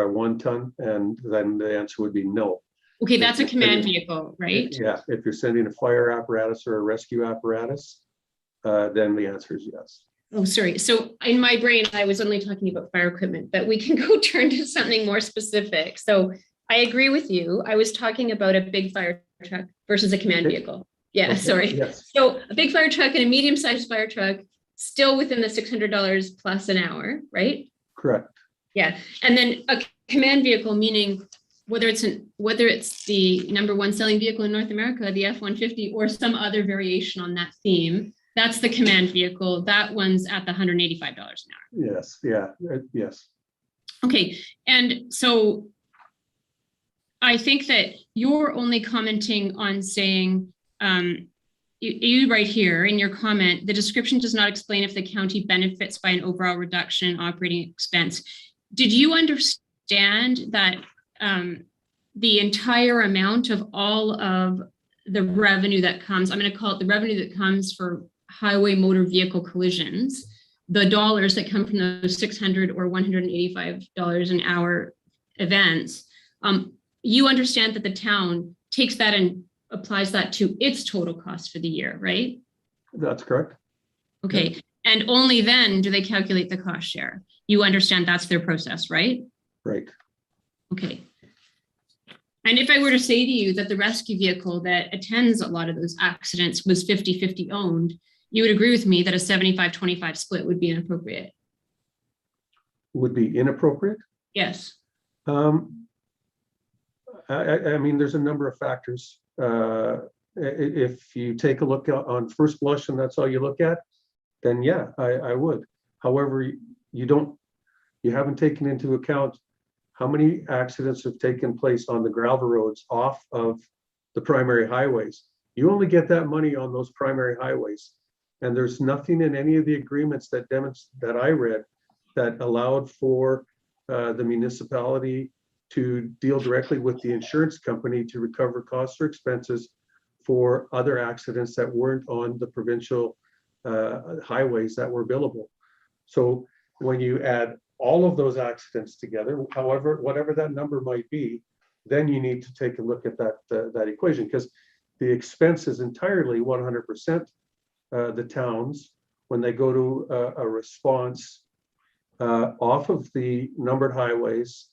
a 1-ton, and then the answer would be no. Okay, that's a command vehicle, right? Yeah, if you're sending a fire apparatus or a rescue apparatus, then the answer is yes. Oh, sorry. So in my brain, I was only talking about fire equipment, but we can go turn to something more specific. So I agree with you. I was talking about a big fire truck versus a command vehicle. Yeah, okay. Sorry. Yes. So a big fire truck and a medium-sized fire truck, still within the $600 plus an hour, right? Correct. Yeah, and then a command vehicle, meaning whether it's the #1 selling vehicle in North America, the F-150, or some other variation on that theme, that's the command vehicle. That one's at the $185 an hour. Yes. Yeah. Yes. Okay, and so I think that you're only commenting on saying, you right here in your comment, the description does not explain if the county benefits by an overall reduction in operating expense. Did you understand that the entire amount of all of the revenue that comes, I'm going to call it the revenue that comes for highway motor vehicle collisions, the dollars that come from those $600 or $185 an hour events, you understand that the town takes that and applies that to its total cost for the year, right? That's correct. Okay. Yeah. And only then do they calculate the cost share. You understand that's their process, right? Right. Okay. And if I were to say to you that the rescue vehicle that attends a lot of those accidents was 50-50 owned, you would agree with me that a 75-25 split would be inappropriate. would be inappropriate. Yes. I mean, there's a number of factors. If you take a look on first blush and that's all you look at, then yeah, I would. However, you haven't taken into account how many accidents have taken place on the gravel roads off of the primary highways. You only get that money on those primary highways. And there's nothing in any of the agreements that I read that allowed for the municipality to deal directly with the insurance company to recover costs or expenses for other accidents that weren't on the provincial highways that were billable. So when you add all of those accidents together, however, whatever that number might be, then you need to take a look at that equation, because the expense is entirely 100% the towns when they go to a response off of the numbered highways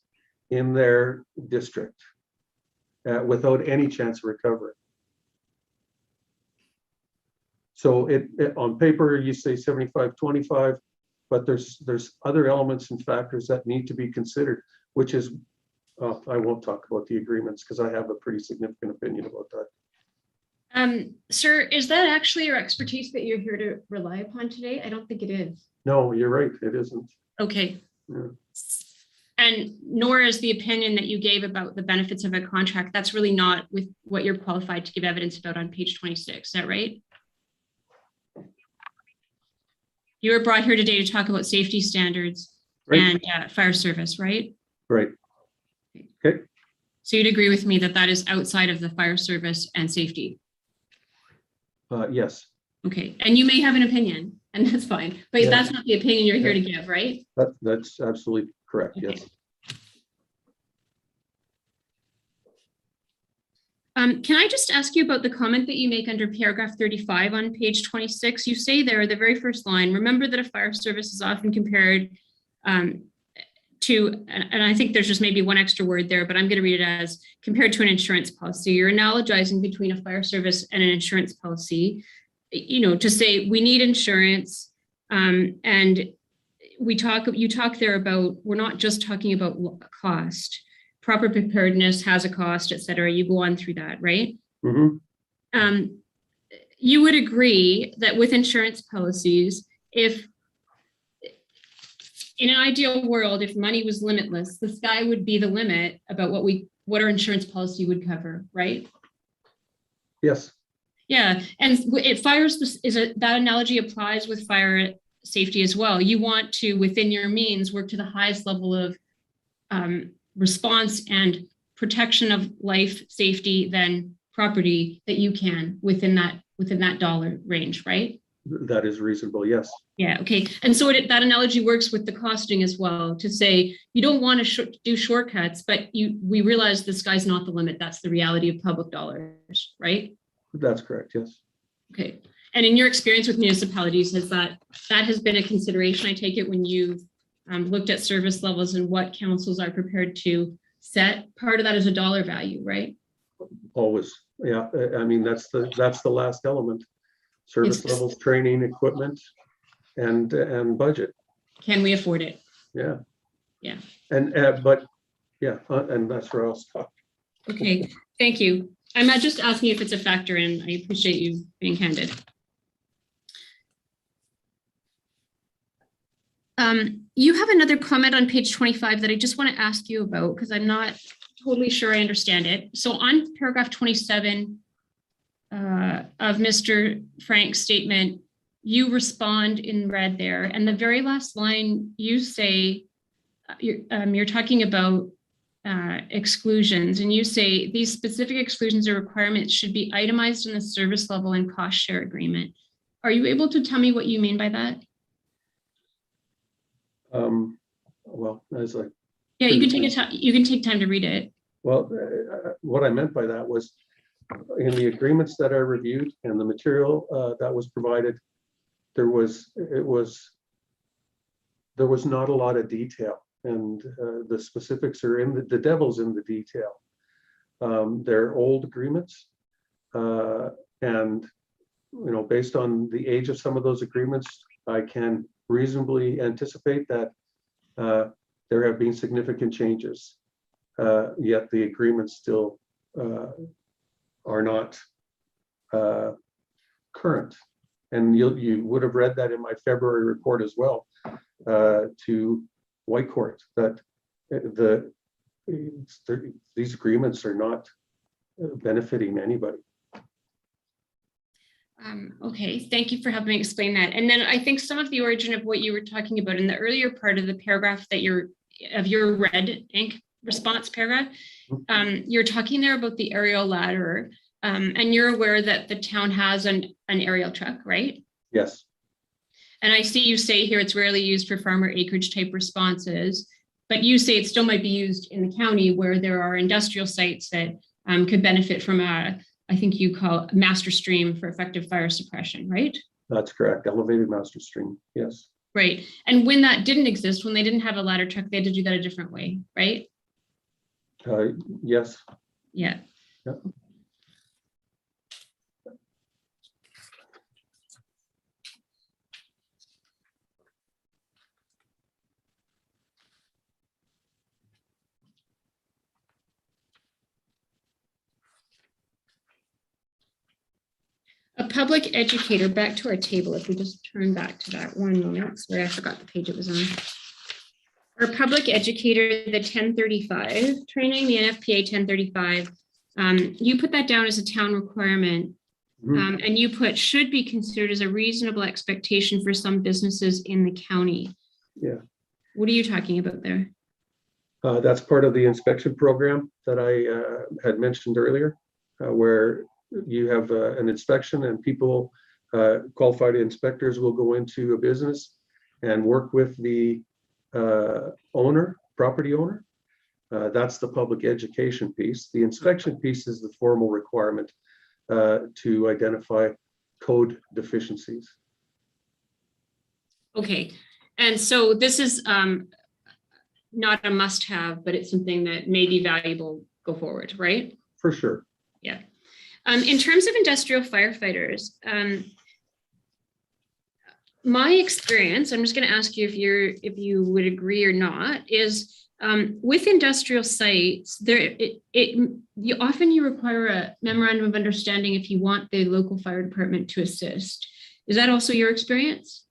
in their district without any chance of recovery. So it on paper you say 75-25, but there's other elements and factors that need to be considered, which is I won't talk about the agreements because I have a pretty significant opinion about that. Sir, is that actually your expertise that you're here to rely upon today? I don't think it is. No, you're right, it isn't. Okay. Yeah. And nor is the opinion that you gave about the benefits of a contract. That's really not with what you're qualified to give evidence about on page 26. Is that right? You were brought here today to talk about safety standards and fire service, right? Right. Okay. So you'd agree with me that that is outside of the fire service and safety? Yes. Okay. And you may have an opinion, and that's fine, but Yeah. that's not the opinion you're here to give, right? That's absolutely correct. Okay. Yes. Can I just ask you about the comment that you make under paragraph 35 on page 26? You say there, the very first line, remember that a fire service is often compared to, and I think there's just maybe one extra word there, but I'm going to read it as compared to an insurance policy. You're analogizing between a fire service and an insurance policy, you know, to say we need insurance. And you talk there about, we're not just talking about cost. Proper preparedness has a cost, et cetera. You go on through that, right? Mm-hmm. You would agree that with insurance policies, if in an ideal world, if money was limitless, the sky would be the limit about what our insurance policy would cover, right? Yes. Yeah, and that analogy applies with fire safety as well. You want to, within your means, work to the highest level of response and protection of life, safety, then property that you can within that dollar range, right? That is reasonable. Yes. Yeah. Okay. And so that analogy works with the costing as well, to say you don't want to do shortcuts, but we realize the sky's not the limit. That's the reality of public dollars, right? That's correct. Yes. Okay. And in your experience with municipalities, that has been a consideration, I take it, when you've looked at service levels and what councils are prepared to set? Part of that is a dollar value, right? Always. Yeah. I mean, that's the last element. Service levels, training, equipment, and budget. Can we afford it? Yeah. Yeah. And that's where I'll stop. Okay. Thank you. I'm not just asking if it's a factor, and I appreciate you being candid. You have another comment on page 25 that I just want to ask you about, because I'm not totally sure I understand it. So on paragraph 27 of Mr. Frank's statement, you respond in red there. And the very last line, you say, you're talking about exclusions, and you say these specific exclusions or requirements should be itemized in the service level and cost share agreement. Are you able to tell me what you mean by that? Well, as I Yeah, you can take time to read it. Well, what I meant by that was in the agreements that I reviewed and the material that was provided, there was not a lot of detail, and the specifics are in the devil's in the detail. They're old agreements, and based on the age of some of those agreements, I can reasonably anticipate that there have been significant changes, yet the agreements still are not current. And you would have read that in my February report as well to Whitecourt, that these agreements are not benefiting anybody. Okay, thank you for helping me explain that. And then I think some of the origin of what you were talking about in the earlier part of the paragraph that your red ink response paragraph, you're talking there about the aerial ladder, and you're aware that the town has an aerial truck, right? Yes. And I see you say here it's rarely used for farmer acreage type responses, but you say it still might be used in the county where there are industrial sites that could benefit from I think you call it master stream for effective fire suppression, right? That's correct. Elevated master stream. Yes. Right. And when that didn't exist, when they didn't have a ladder truck, they had to do that a different way, right? Yes. Yeah. Yep. A public educator, back to our table, if we just turn back to that one moment. Sorry, I forgot the page it was on. Our public educator, the 1035 training, the NFPA 1035, you put that down as a town requirement, and you put should be considered as a reasonable expectation for some businesses in the county. Yeah. What are you talking about there? That's part of the inspection program that I had mentioned earlier, where you have an inspection and people, qualified inspectors will go into a business and work with the property owner. That's the public education piece. The inspection piece is the formal requirement to identify code deficiencies. Okay, and so this is not a must-have, but it's something that may be valuable go forward, right? For sure. Yeah. In terms of industrial firefighters, my experience, I'm just going to ask you if you would agree or not, is with industrial sites, you often require a memorandum of understanding if you want the local fire department to assist. Is that also your experience?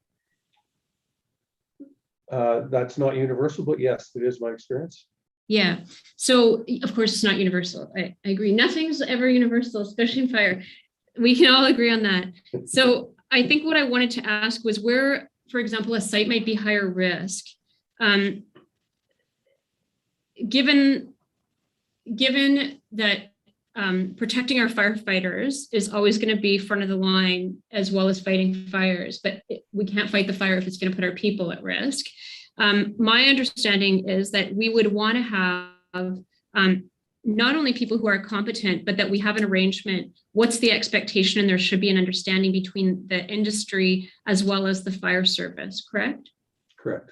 That's not universal, but yes, it is my experience. Yeah. So of course it's not universal. I agree. Nothing's ever universal, especially in fire. We can all agree on that. So I think what I wanted to ask was where, for example, a site might be higher risk. Given that protecting our firefighters is always going to be front of the line as well as fighting fires, but we can't fight the fire if it's going to put our people at risk. My understanding is that we would want to have not only people who are competent, but that we have an arrangement. What's the expectation? And there should be an understanding between the industry as well as the fire service, correct? Correct.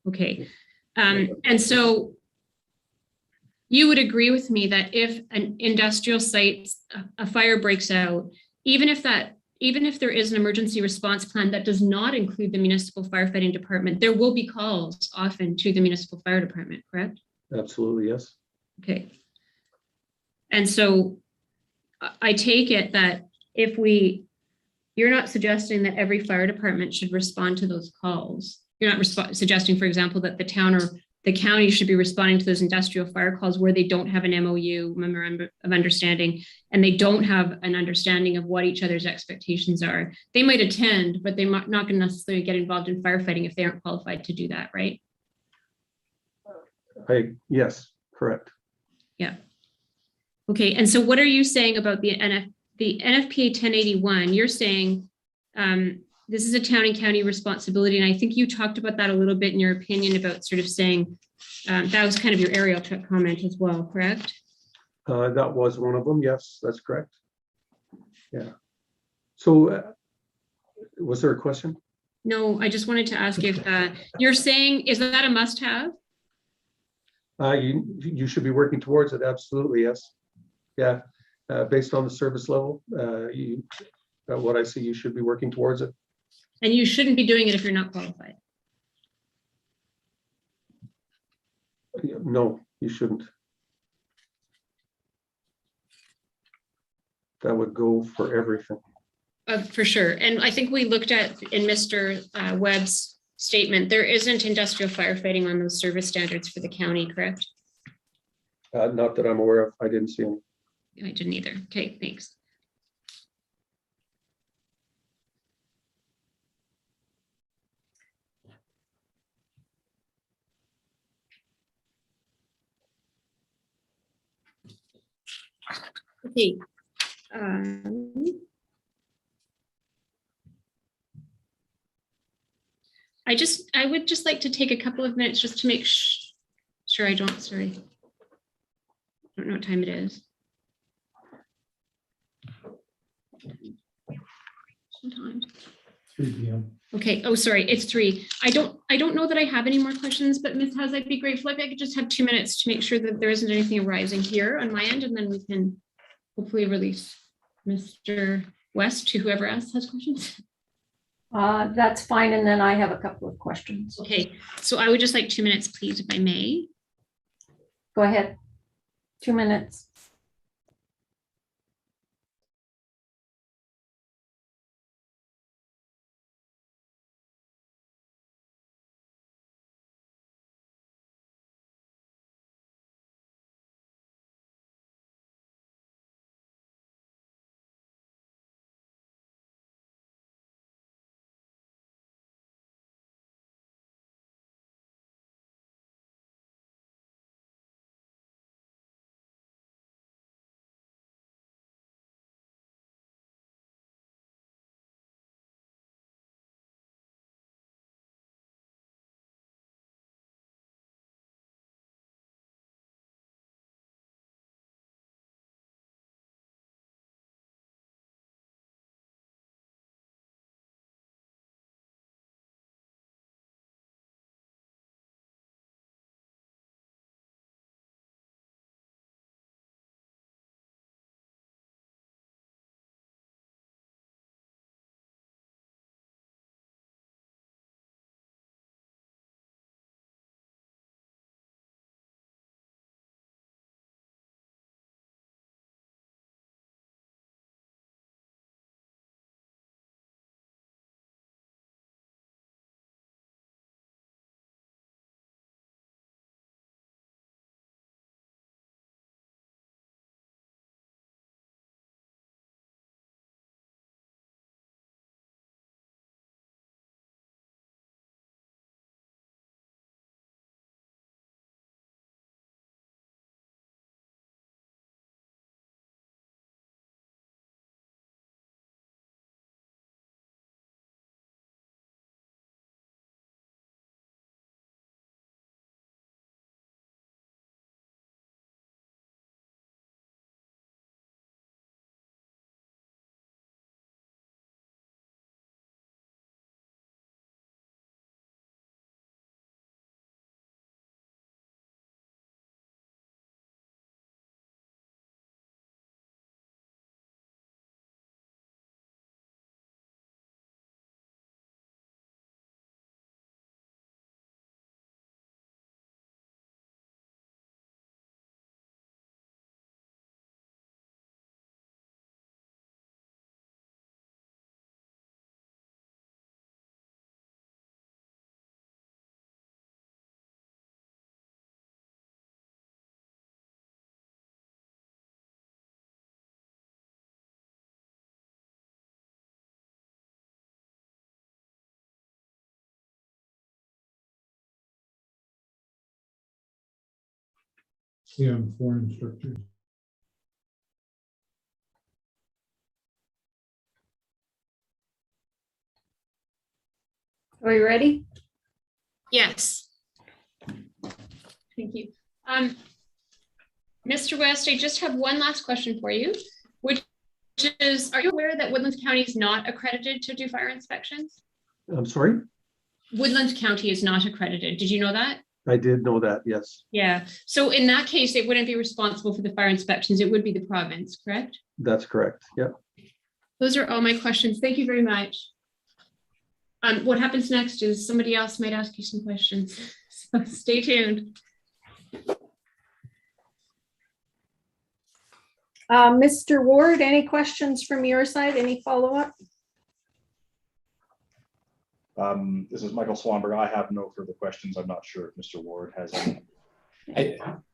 Okay. And so you would agree with me that if an industrial site, a fire breaks out, even if there is an emergency response plan that does not include the municipal firefighting department, there will be calls often to the municipal fire department, correct? Absolutely, yes. Okay. And so I take it that you're not suggesting that every fire department should respond to those calls. You're not suggesting, for example, that the town or the county should be responding to those industrial fire calls where they don't have an MOU, memorandum of understanding, and they don't have an understanding of what each other's expectations are. They might attend, but they're not going to necessarily get involved in firefighting if they aren't qualified to do that, right? Yes, correct. Yeah. Okay, and so what are you saying about the NFPA 1081? You're saying this is a town and county responsibility, and I think you talked about that a little bit in your opinion about sort of saying that was kind of your aerial truck comment as well, correct? That was one of them. Yes, that's correct. Yeah. So was there a question? No, I just wanted to ask if you're saying, is that a must-have? You should be working towards it. Absolutely, yes. Yeah, based on the service level, what I see, you should be working towards it. And you shouldn't be doing it if you're not qualified. No, you shouldn't. That would go for everything. For sure. And I think we looked at in Mr. Webb's statement, there isn't industrial firefighting on those service standards for the county, correct? Not that I'm aware of. I didn't see any. I didn't either. Okay, thanks. Okay. I would just like to take a couple of minutes just to make sure I don't, sorry. I don't know what time it is. Sometimes. 3 p.m. Okay. Oh, sorry. It's 3. I don't know that I have any more questions, but Ms. Howes, I'd be grateful if I could just have 2 minutes to make sure that there isn't anything arising here on my end, and then we can hopefully release Mr. West to whoever else has questions. That's fine. And then I have a couple of questions. Okay. So I would just like 2 minutes, please, if I may. Go ahead. 2 minutes. Yeah, I'm 4 instructors. Are you ready? Yes. Thank you. Mr. West, I just have one last question for you, which is, are you aware that Woodlands County is not accredited to do fire inspections? I'm sorry? Woodlands County is not accredited. Did you know that? I did know that, yes. Yeah. So in that case, it wouldn't be responsible for the fire inspections. It would be the province, correct? That's correct. Yeah. Those are all my questions. Thank you very much. What happens next is somebody else might ask you some questions. So stay tuned. Mr. Ward, any questions from your side? Any follow-up? This is Michael Swanberg. I have no further questions. I'm not sure if Mr. Ward has any.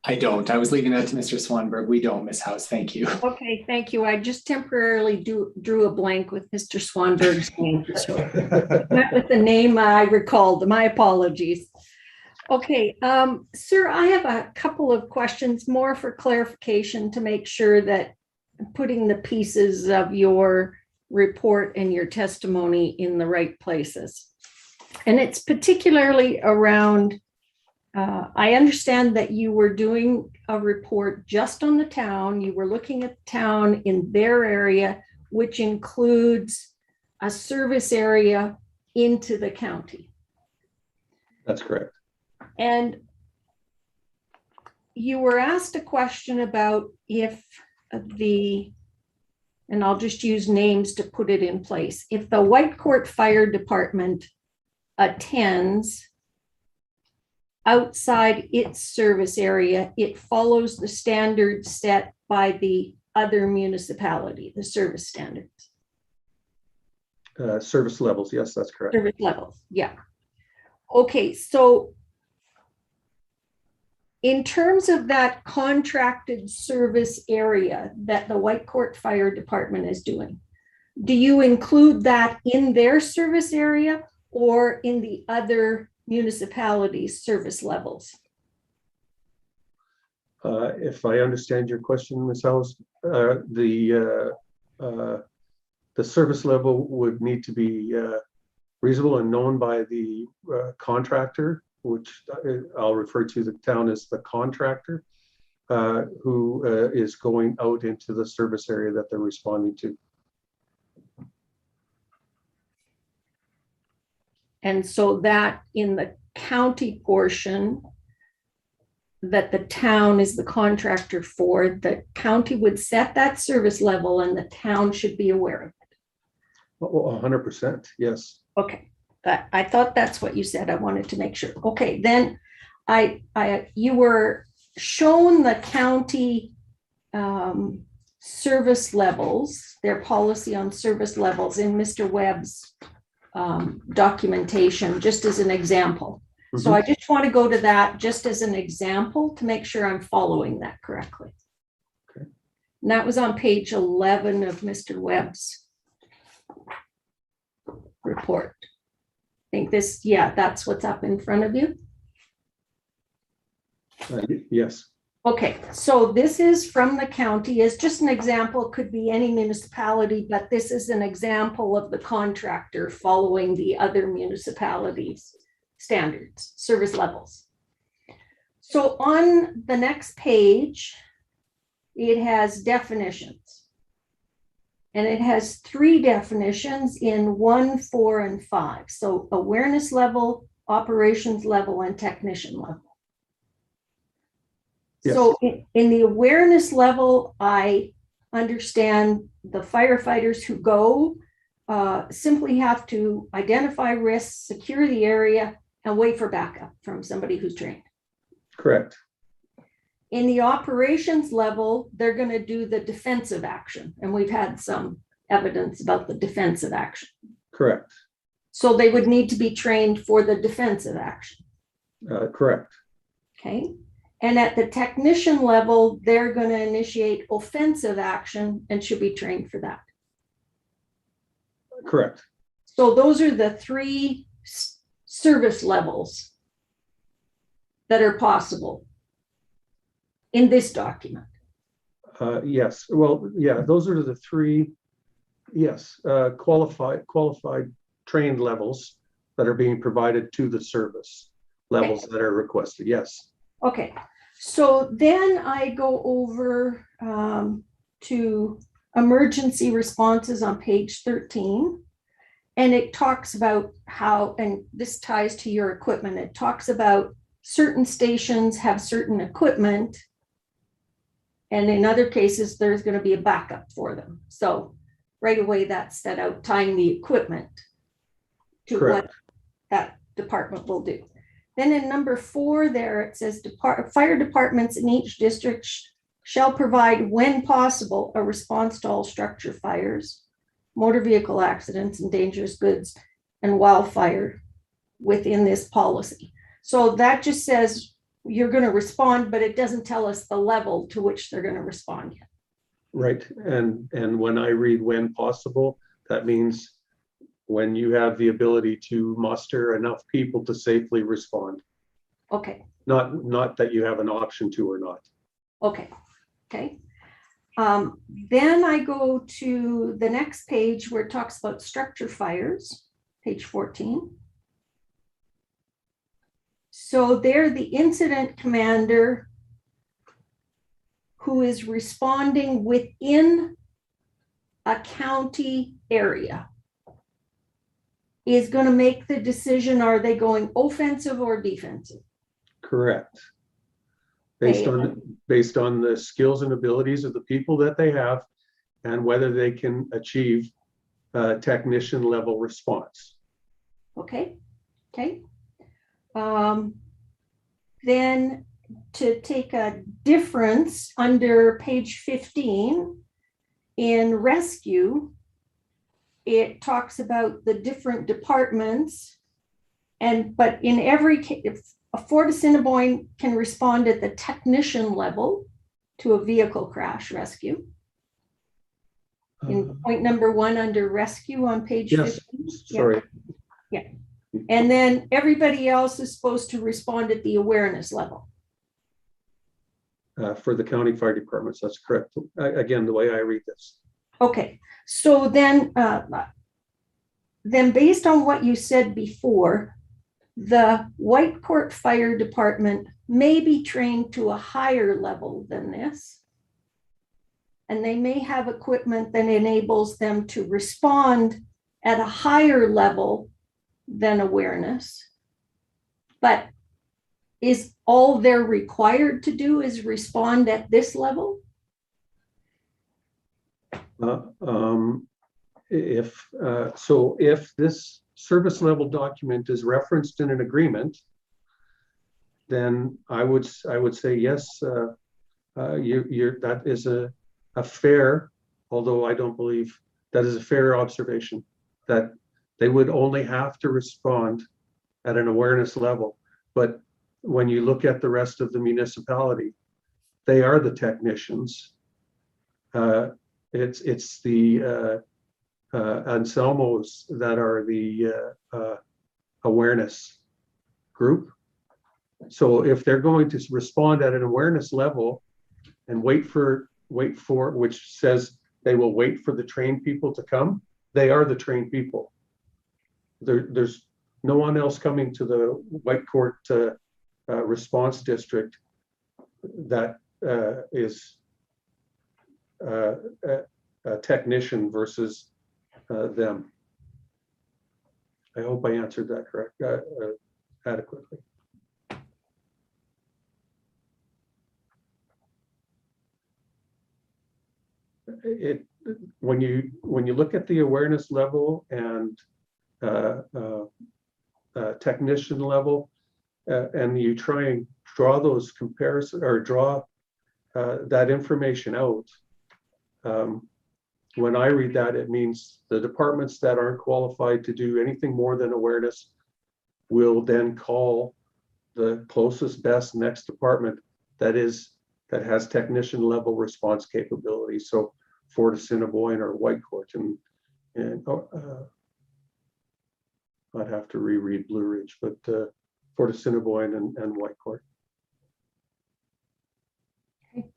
I don't. I was leaving that to Mr. Swanberg. We don't, Ms. House. Thank you. Okay, thank you. I just temporarily drew a blank with Mr. Swanberg's name. So went with the name I recalled. My apologies. Okay, sir, I have a couple of questions more for clarification to make sure that I'm putting the pieces of your report and your testimony in the right places. And it's particularly around, I understand that you were doing a report just on the town. You were looking at the town in their area, which includes a service area into the county. That's correct. And you were asked a question about if and I'll just use names to put it in place. If the Whitecourt Fire Department attends outside its service area, it follows the standards set by the other municipality, the service standards. Service levels, yes, that's correct. Service levels, yeah. Okay, so in terms of that contracted service area that the Whitecourt Fire Department is doing, do you include that in their service area or in the other municipalities' service levels? If I understand your question, Ms. House, the service level would need to be reasonable and known by the contractor, which I'll refer to the town as the contractor, who is going out into the service area that they're responding to. And so that in the county portion that the town is the contractor for, the county would set that service level and the town should be aware of it. Well, 100%, yes. Okay, I thought that's what you said. I wanted to make sure. Okay, then you were shown the county service levels, their policy on service levels in Mr. Webb's documentation, just as an example. Mm-hmm. So I just want to go to that just as an example to make sure I'm following that correctly. Okay. And that was on page 11 of Mr. Webb's report. I think this, yeah, that's what's up in front of you. Yes. Okay, so this is from the county. As just an example, could be any municipality, but this is an example of the contractor following the other municipalities' standards, service levels. So on the next page, it has definitions. And it has 3 definitions in 1, 4, and 5. So awareness level, operations level, and technician level. Yes. So in the awareness level, I understand the firefighters who go simply have to identify risks, secure the area, and wait for backup from somebody who's trained. Correct. In the operations level, they're going to do the defensive action. And we've had some evidence about the defensive action. Correct. So they would need to be trained for the defensive action. Correct. Okay. And at the technician level, they're going to initiate offensive action and should be trained for that. Correct. So those are the 3 service levels that are possible in this document. Yes. Well, yeah, those are the 3, yes, qualified trained levels that are being provided to the service levels that are requested. Yes. Okay, so then I go over to emergency responses on page 13, and it talks about how, and this ties to your equipment, it talks about certain stations have certain equipment, and in other cases, there's going to be a backup for them. So right away, that's set out tying the equipment to Correct. What that department will do. Then in number 4 there, it says fire departments in each district shall provide, when possible, a response to all structure fires, motor vehicle accidents, and dangerous goods, and wildfire within this policy. So that just says you're going to respond, but it doesn't tell us the level to which they're going to respond yet. Right. And when I read when possible, that means when you have the ability to muster enough people to safely respond. Okay. Not that you have an option to or not. Okay. Okay. Then I go to the next page where it talks about structure fires, page 14. So there, the incident commander who is responding within a county area is going to make the decision, are they going offensive or defensive? Correct. Based on the skills and abilities of the people that they have and whether they can achieve technician level response. Okay. Okay. Then to take a difference under page 15 in rescue, it talks about the different departments, but in every case, a Fort Assiniboine can respond at the technician level to a vehicle crash rescue. In point number 1 under rescue on page 15. Sorry. Yeah. And then everybody else is supposed to respond at the awareness level. For the county fire departments, that's correct. Again, the way I read this. Okay, so then based on what you said before, the Whitecourt Fire Department may be trained to a higher level than this, and they may have equipment that enables them to respond at a higher level than awareness. But is all they're required to do is respond at this level? If this service level document is referenced in an agreement, then I would say yes. That is a fair, although I don't believe that is a fair observation, that they would only have to respond at an awareness level. But when you look at the rest of the municipality, they are the technicians. It's the Anselmos that are the awareness group. So if they're going to respond at an awareness level and wait for which says they will wait for the trained people to come, they are the trained people. There's no one else coming to the Whitecourt response district that is a technician versus them. I hope I answered that correct adequately. When you look at the awareness level and technician level, and you try and draw those comparisons or draw that information out, when I read that, it means the departments that aren't qualified to do anything more than awareness will then call the closest, best next department that has technician level response capability. So Fort Assiniboine or Whitecourt, and I'd have to reread Blue Ridge, but Fort Assiniboine and Whitecourt. Okay.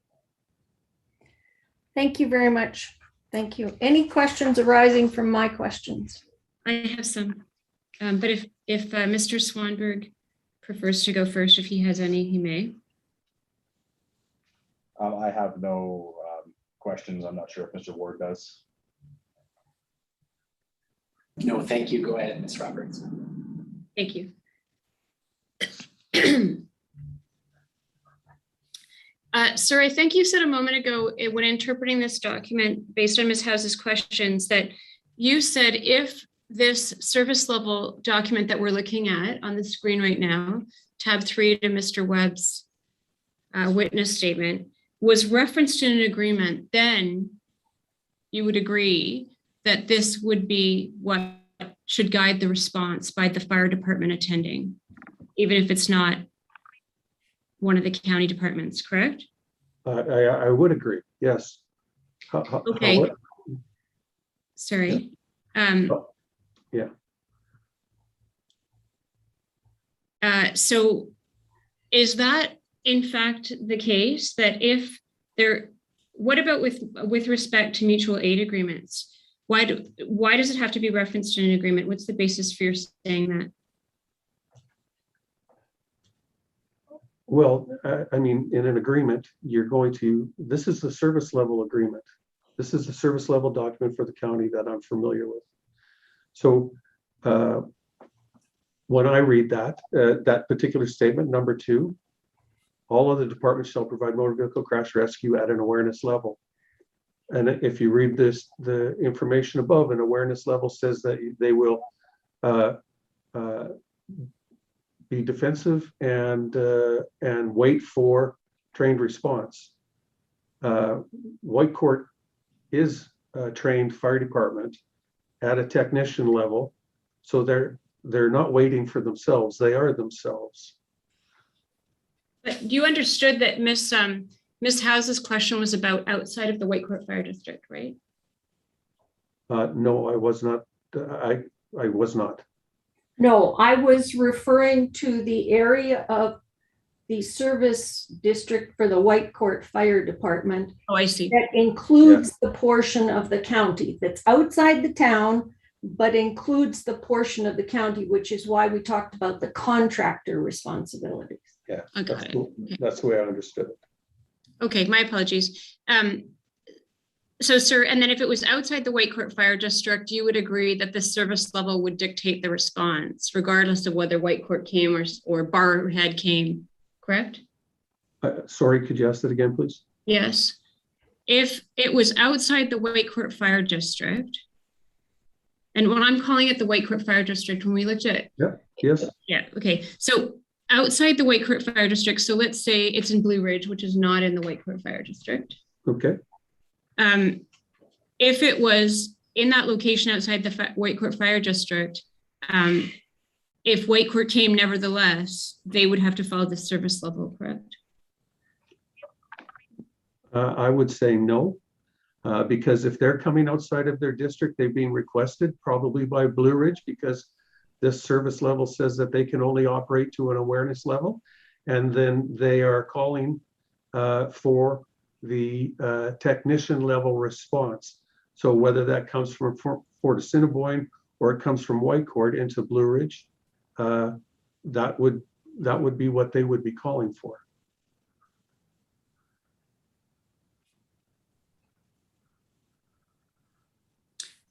Thank you very much. Thank you. Any questions arising from my questions? I have some, but if Mr. Swanberg prefers to go first, if he has any, he may. I have no questions. I'm not sure if Mr. Ward does. No, thank you. Go ahead, Ms. Roberts. Thank you. Sir, I think you said a moment ago when interpreting this document based on Ms. House's questions that you said if this service level document that we're looking at on the screen right now, tab 3 to Mr. Webb's witness statement, was referenced in an agreement, then you would agree that this would be what should guide the response by the fire department attending, even if it's not one of the county departments, correct? I would agree, yes. Okay. Sorry. Yeah. So is that in fact the case that if there, what about with respect to mutual aid agreements? Why does it have to be referenced in an agreement? What's the basis for your saying that? Well, I mean, in an agreement, you're going to, this is the service level agreement. This is the service level document for the county that I'm familiar with. So when I read that, that particular statement, number 2, all other departments shall provide motor vehicle crash rescue at an awareness level. And if you read this, the information above, an awareness level says that they will be defensive and wait for trained response. Whitecourt is a trained fire department at a technician level, so they're not waiting for themselves; they are themselves. But you understood that Miss House's question was about outside of the Whitecourt Fire District, right? No, I was not. I was not. No, I was referring to the area of the service district for the Whitecourt Fire Department. Oh, I see. That includes the portion of the county that's outside the town, but includes the portion of the county, which is why we talked about the contractor responsibilities. Yeah, I got it. That's the way I understood it. Okay, my apologies. So, sir, and then if it was outside the Whitecourt Fire District, you would agree that the service level would dictate the response, regardless of whether Whitecourt came or Barhead came, correct? Sorry, could you ask that again, please? Yes. If it was outside the Whitecourt Fire District, and when I'm calling it the Whitecourt Fire District, when we looked at it. Yeah, yes. Yeah, okay. So outside the Whitecourt Fire District, so let's say it's in Blue Ridge, which is not in the Whitecourt Fire District. Okay. If it was in that location outside the Whitecourt Fire District, if Whitecourt came nevertheless, they would have to follow the service level, correct? I would say no, because if they're coming outside of their district, they've been requested probably by Blue Ridge, because this service level says that they can only operate to an awareness level, and then they are calling for the technician level response. So whether that comes from Fort Assiniboine or it comes from Whitecourt into Blue Ridge, that would be what they would be calling for.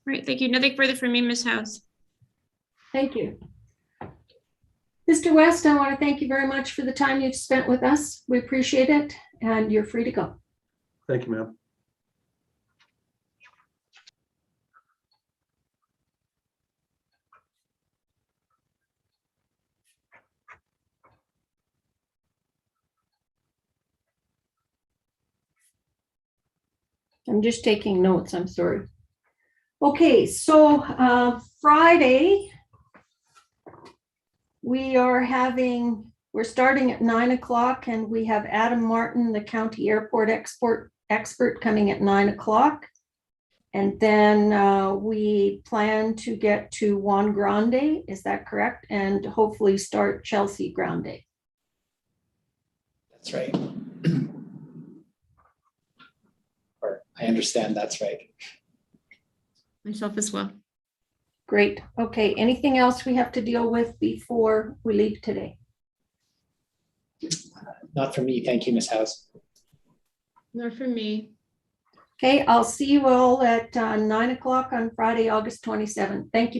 Right, thank you. Nothing further from me, Ms. House. Thank you. Mr. West, I want to thank you very much for the time you've spent with us. We appreciate it, and you're free to go. Thank you, ma'am. I'm just taking notes, I'm sorry. Okay, so Friday, we're starting at 9 o'clock, and we have Adam Martin, the county airport expert, coming at 9 o'clock. And then we plan to get to Juan Grande, is that correct? And hopefully start Chelsea Grande. That's right. Or I understand that's right. Myself as well. Great. Okay, anything else we have to deal with before we leave today? Not for me. Thank you, Ms. House. Nor for me. Okay, I'll see you all at 9 o'clock on Friday, August 27th. Thank you very much.